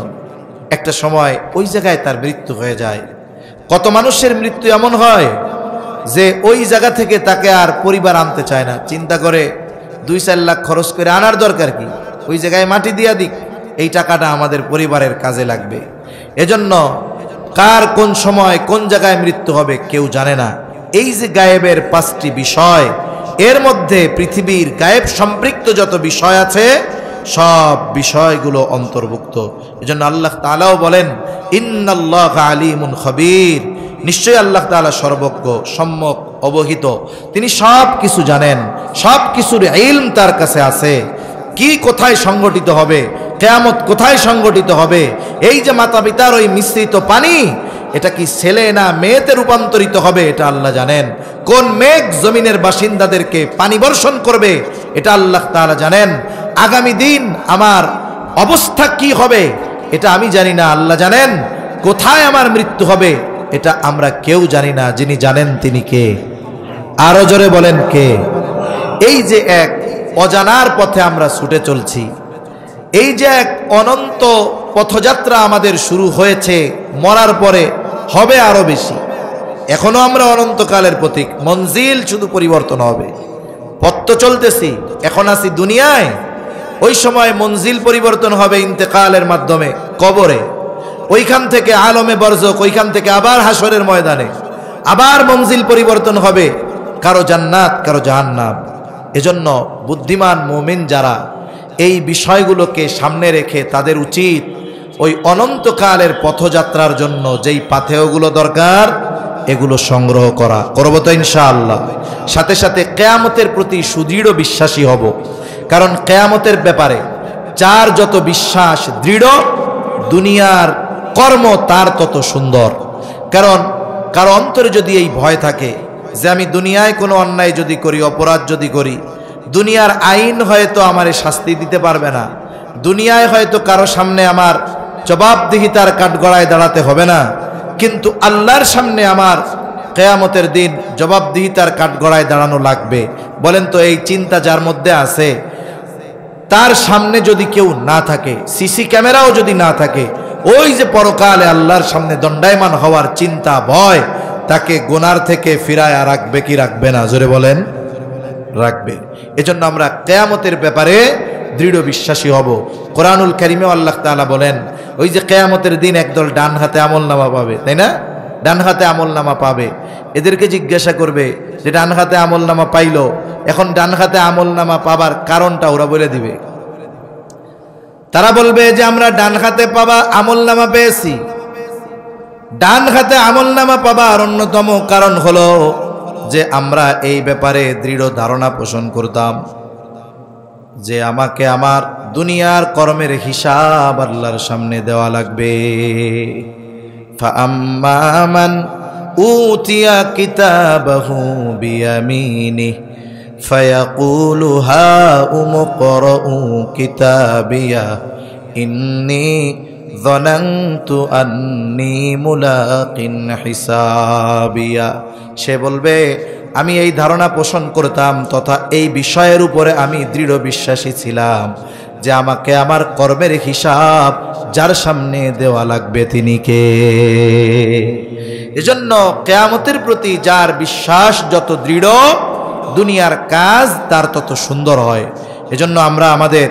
একটা সময় ওই জায়গায় তার মৃত্যু হয়ে যায়। কত মানুষের মৃত্যু এমন হয় যে ওই জায়গা থেকে তাকে আর পরিবার আনতে চায় না, চিন্তা করে 2-4 লাখ খরচ করে আনার দরকার কি, ওই জায়গায় মাটি দিয়া দিক, এই টাকাটা আমাদের পরিবারের কাজে লাগবে। এজন্য কার কোন সময় কোন জায়গায় মৃত্যু হবে কেউ জানে না। এই যে গায়েবের 5টি বিষয়, এর মধ্যে পৃথিবীর গায়েব সম্পৃক্ত যত বিষয় আছে সব বিষয়গুলো অন্তর্ভুক্ত। এজন্য আল্লাহ তাআলাও বলেন ইন্নাল্লাহা আলিমুন খবীর, নিশ্চয়ই আল্লাহ তাআলা সর্বজ্ঞ, সম্যক অবহিত, তিনি সব কিছু জানেন, সব কিছুর ইলম তার কাছে আছে। কি কোথায় সংগঠিত হবে, কিয়ামত কোথায় সংগঠিত হবে, এই যে মাতা পিতার ওই মিশ্রিত পানি, এটা কি ছেলে না মেয়েতে রূপান্তরিত হবে এটা আল্লাহ জানেন। কোন মেঘ জমিনের বাসিন্দাদেরকে পানি বর্ষণ করবে এটা আল্লাহ তাআলা জানেন। আগামী দিন আমার অবস্থা কি হবে এটা আমি জানি না, আল্লাহ জানেন। কোথায় আমার মৃত্যু হবে এটা আমরা কেউ জানি না, যিনি জানেন তিনি কে? আরো জোরে বলেন কে? এই যে এক অজানার পথে আমরা ছুটে চলছি, এই যে এক অনন্ত পথযাত্রা আমাদের শুরু হয়েছে, মরার পরে হবে আরো বেশি। এখনো আমরা অনন্তকালের প্রতীক, মঞ্জিল শুধু পরিবর্তন হবে। পথ তো চলতেছি, এখন আছি দুনিয়ায়, ওই সময় মঞ্জিল পরিবর্তন হবে ইন্তেকালের মাধ্যমে কবরে, ওইখান থেকে আলমে বরজক, ওইখান থেকে আবার হাসরের ময়দানে আবার মঞ্জিল পরিবর্তন হবে, কারো জান্নাত কারো জাহান্নাম। এজন্য বুদ্ধিমান মুমিন যারা এই বিষয়গুলোকে সামনে রেখে তাদের উচিত ওই অনন্তকালের পথযাত্রার জন্য যেই পাথেয়গুলো দরকার এগুলো সংগ্রহ করা। করব তো ইনশাআল্লাহ। সাথে সাথে কিয়ামতের প্রতি সুদৃঢ় বিশ্বাসী হব, কারণ কিয়ামতের ব্যাপারে যার যত বিশ্বাস দৃঢ়, দুনিয়ার কর্ম তার তত সুন্দর। কারণ কারো অন্তরে যদি এই ভয় থাকে যে আমি দুনিয়ায় কোনো অন্যায় যদি করি, অপরাধ যদি করি, দুনিয়ার আইন হয়তো আমারে শাস্তি দিতে পারবে না, দুনিয়ায় হয়তো কারো সামনে আমার জবাবদিহিতার কাঠগড়ায় দাঁড়াতে হবে না, কিন্তু আল্লাহর সামনে আমার কিয়ামতের দিন জবাবদিহিতার কাঠগড়ায় দাঁড়ানো লাগবে। বলেন তো এই চিন্তা যার মধ্যে আছে, তার সামনে যদি কেউ না থাকে, সিসি ক্যামেরাও যদি না থাকে, ওই যে পরকালে আল্লাহর সামনে দণ্ডায়মান হওয়ার চিন্তা ভয় তাকে গুনার থেকে ফিরায় রাখবে কি রাখবে না? জোরে বলেন, রাখবে। এজন্য আমরা কিয়ামতের ব্যাপারে দৃঢ় বিশ্বাসী হব। কোরআনুল কারীমে আল্লাহ তাআলা বলেন ওই যে কিয়ামতের দিন একদল ডান হাতে আমলনামা পাবে, তাই না? ডান হাতে আমলনামা পাবে, এদেরকে জিজ্ঞাসা করবে যে ডান হাতে আমলনামা পাইলো, এখন ডান হাতে আমলনামা পাবার কারণটা ওরা বলে দিবে। তারা বলবে যে আমরা ডান হাতে পাবা আমলনামা পেয়েছি। ডান হাতে আমলনামা পাবার অন্যতম কারণ হলো যে আমরা এই ব্যাপারে দৃঢ় ধারণা পোষণ করতাম যে আমাকে আমার দুনিয়ার কর্মের হিসাব আল্লাহর সামনে দেওয়া লাগবে। ফাআম্মা মান উতিয়া কিতাবাহু বিয়ামিনিহি ফায়াকুলু হাউম ইকরাউ কিতাবিয়া ইন্নী যানানতু আন্নী মুলাকিন হিসাবিয়া। সে বলবে আমি এই ধারণা পোষণ করতাম তথা এই বিষয়ের উপরে আমি দৃঢ় বিশ্বাসী ছিলাম যে আমাকে আমার কর্মের হিসাব যার সামনে দেওয়া লাগবে তিনি কে। এজন্য কিয়ামতের প্রতি যার বিশ্বাস যত দৃঢ় দুনিয়ার কাজ তার তত সুন্দর হয়। এজন্য আমরা আমাদের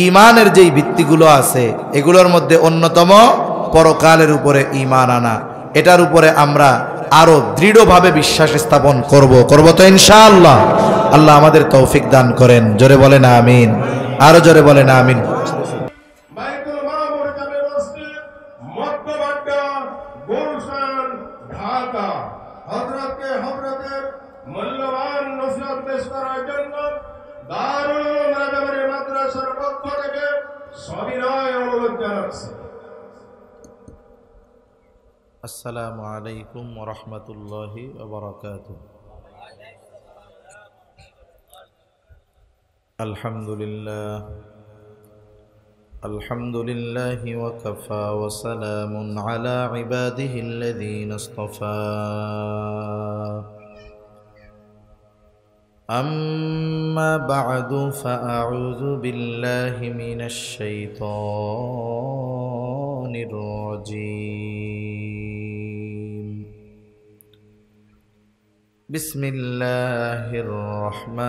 ঈমানের যেই ভিত্তিগুলো আছে এগুলোর মধ্যে অন্যতম পরকালের উপরে ঈমান আনা, এটার উপরে আমরা আরো দৃঢ়ভাবে বিশ্বাস স্থাপন করব তো ইনশাআল্লাহ। আল্লাহ আমাদের তৌফিক দান করেন। জোরে বলেন আমিন, আরো জোরে বলেন আমিন। বাইতুল মামুর জামে মসজিদ, মধ্যবাড্ডা, গুলশান, ঢাকা। হযরতের মূল্যবান নসিহত পেশ করার জন্য দারুল উলুম রাজাবাড়ী মাদ্রাসার পক্ষ থেকে সবিনয় অনুরোধ জানাচ্ছি। আসসালামু আলাইকুম ওয়া রাহমাতুল্লাহি ওয়া বারাকাতুহু। আলহামদুলিল্লাহি ওয়া কাফা ওয়া সালামুন আলা ইবাদিহিল্লাযীনা ইসতাফা। أما بعد فأعوذ بالله من الشيطان الرجيم. بسم الله الرحمن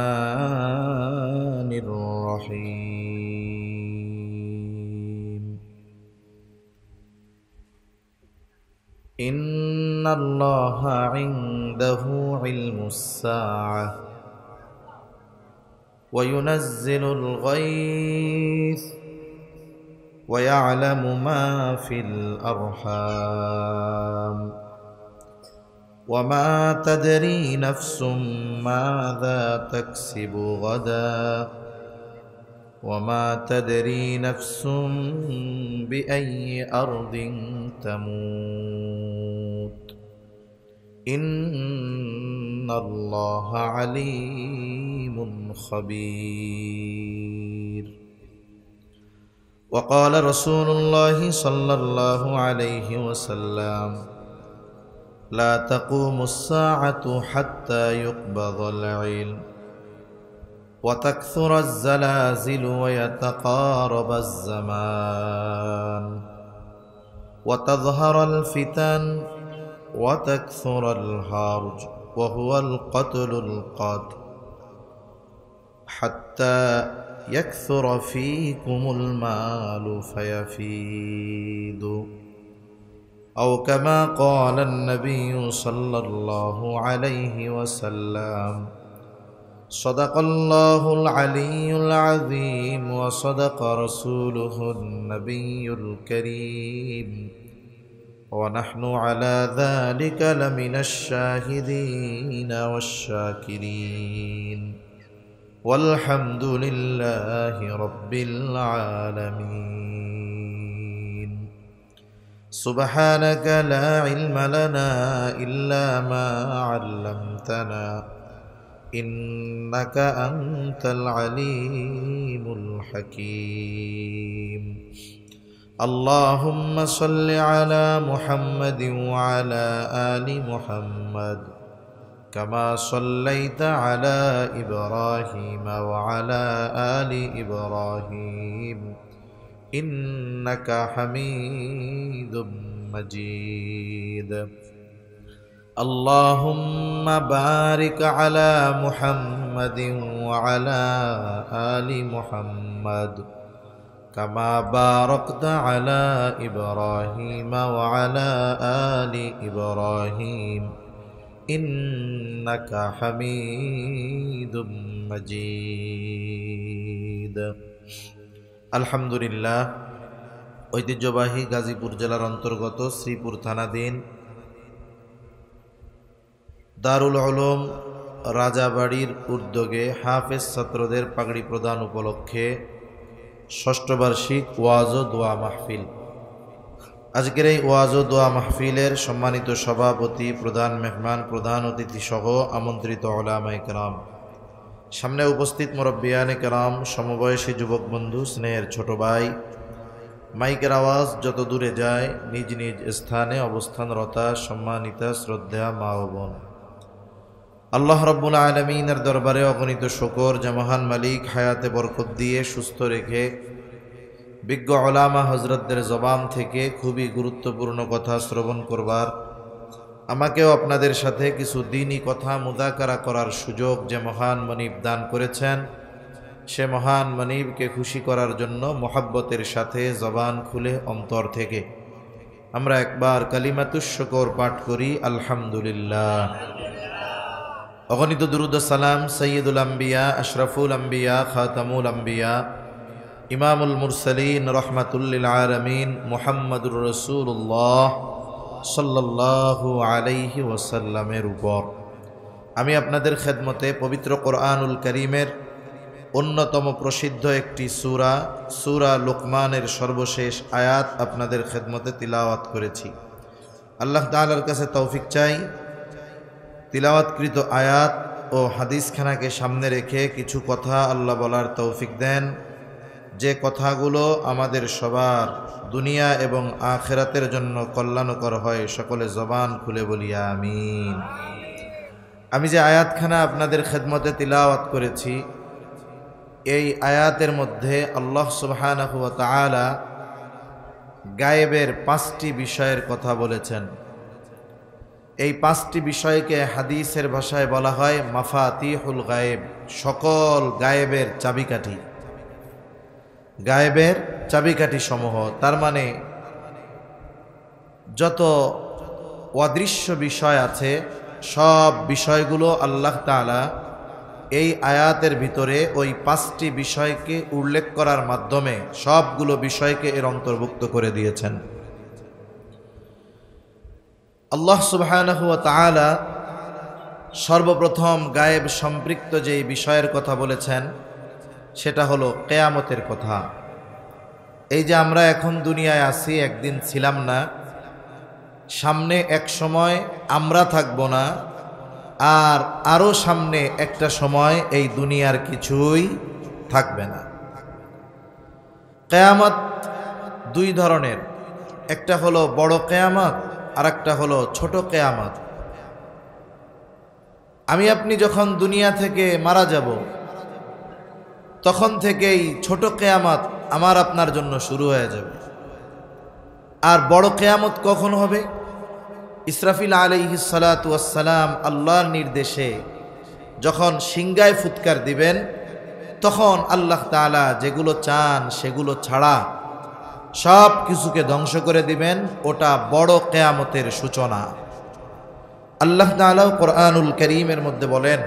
الرحيم. إن الله عنده علم الساعة وينزل الغيث ويعلم ما في الأرحام وما تدري نفس ماذا تكسب غدا وما تدري نفس بأي أرض تموت إن الله عليم خبير. وقال رسول الله صلى الله عليه وسلم لا تقوم الساعة حتى يقبض العلم وتكثر الزلازل ويتقارب الزمان وتظهر الفتن وتكثر الهرج وهو القتل القتل حتى يكثر فيكم المال فيفيد أو كما قال النبي صلى الله عليه وسلم. صدق الله العلي العظيم وصدق رسوله النبي الكريم ونحن على ذلك لمن الشاهدين والشاكرين والحمد لله رب العالمين. سبحانك لا علم لنا إلا ما علمتنا إنك أنت العليم الحكيم. اللهم صل على محمد وعلى آل محمد كما صليت على إبراهيم وعلى آل إبراهيم إنك حميد مجيد. اللهم بارك على محمد وعلى آل محمد كما باركت على إبراهيم وعلى آل إبراهيم إنك حميد مجيد. الحمد لله. ঐতিহ্যবাহী গাজীপুর জেলার অন্তর্গত শ্রীপুর থানাধীন দারুল উলুম রাজাবাড়ির উদ্যোগে হাফেজ ছাত্রদের পাগড়ি প্রদান উপলক্ষে ষষ্ঠ বার্ষিক ওয়াজ ও দোয়া মাহফিল। আজকের এই ওয়াজ ও দোয়া মাহফিলের সম্মানিত সভাপতি, প্রধান মেহমান, প্রধান অতিথি সহ আমন্ত্রিত উলামায়ে কেরাম, সামনে উপস্থিত মুরব্বিয়ানে কেরাম, সমবয়সী যুবক বন্ধু, স্নেহের ছোট ভাই, মাইকের আওয়াজ যত দূরে যায়, নিজ নিজ স্থানে অবস্থানরতা সম্মানিতা শ্রদ্ধা মা ও বোন, আল্লাহ রাব্বুল আলামিনের দরবারে অগণিত শুকর যে মহান মালিক হায়াতে বরকত দিয়ে সুস্থ রেখে বিজ্ঞ উলামা হযরতদের জবান থেকে খুবই গুরুত্বপূর্ণ কথা শ্রবণ করবার, আমাকেও আপনাদের সাথে কিছু দ্বীনি কথা মুযাকারা করার সুযোগ যে মহান মনিব দান করেছেন, সে মহান মনিবকে খুশি করার জন্য মোহাব্বতের সাথে জবান খুলে অন্তর থেকে আমরা একবার কালিমাতুশ শুকর পাঠ করি, আলহামদুলিল্লাহ। অগণিত দুরূদ ও সালাম সৈয়দুল আম্বিয়া, আশরাফুল আম্বিয়া, খাতামুল আম্বিয়া, ইমামুল মুরসালিন, রহমাতুল লিল আলামিন মুহাম্মাদুর রাসূলুল্লাহ সাল্লাল্লাহু আলাইহি ওয়াসাল্লামের উপর। আমি আপনাদের খেদমতে পবিত্র কোরআনুল কারীমের অন্যতম প্রসিদ্ধ একটি সূরা, সূরা লুকমানের সর্বশেষ আয়াত আপনাদের খেদমতে তিলাওয়াত করেছি। আল্লাহ তাআলার কাছে তৌফিক চাই, তিলাওয়াতকৃত আয়াত ও হাদিসখানাকে সামনে রেখে কিছু কথা আল্লাহ বলার তৌফিক দেন, যে কথাগুলো আমাদের সবার দুনিয়া এবং আখিরাতের জন্য কল্যাণকর হয়। সকলে জবান খুলে বলি আমিন। আমি যে আয়াতখানা আপনাদের খেদমতে তিলাওয়াত করেছি, এই আয়াতের মধ্যে আল্লাহ সুবহানাহু ওয়া তাআলা গায়েবের 5টি বিষয়ের কথা বলেছেন। এই 5টি বিষয়কে হাদিসের ভাষায় বলা হয় মাফাতিহুল গায়েব, সকল গায়েবের চাবিকাঠি, গায়েবের চাবিকাঠি সমূহ। তার মানে যত অদৃশ্য বিষয় আছে সব বিষয়গুলো আল্লাহ তাআলা এই আয়াতের ভিতরে ওই 5টি বিষয়কে উল্লেখ করার মাধ্যমে সবগুলো বিষয়কে এর অন্তর্ভুক্ত করে দিয়েছেন। আল্লাহ সুবহানাহু ওয়া তাআলা সর্বপ্রথম গায়েব সম্পৃক্ত যেই বিষয়ের কথা বলেছেন সেটা হলো কিয়ামতের কথা। এই যে আমরা এখন দুনিয়ায় আছি, একদিন ছিলাম না, সামনে এক সময় আমরা থাকব না, আর আরও সামনে একটা সময় এই দুনিয়ার কিছুই থাকবে না। কিয়ামত দুই ধরনের, একটা হলো বড় কিয়ামত আর একটা হলো ছোট কিয়ামত। আমি আপনি যখন দুনিয়া থেকে মারা যাব তখন থেকেই ছোট কিয়ামত আমার আপনার জন্য শুরু হয়ে যাবে। আর বড় কিয়ামত কখন হবে? ইসরাফিল আলাইহিস সালাতু ওয়াস সালাম আল্লাহর নির্দেশে যখন সিংগায় ফুৎকার দিবেন, তখন আল্লাহ তাআলা যেগুলো চান সেগুলো ছাড়া সব কিছুকে ধ্বংস করে দিবেন। ওটা বড় কিয়ামতের সূচনা। আল্লাহ তাআলা কোরআনুল কারীমের মধ্যে বলেন,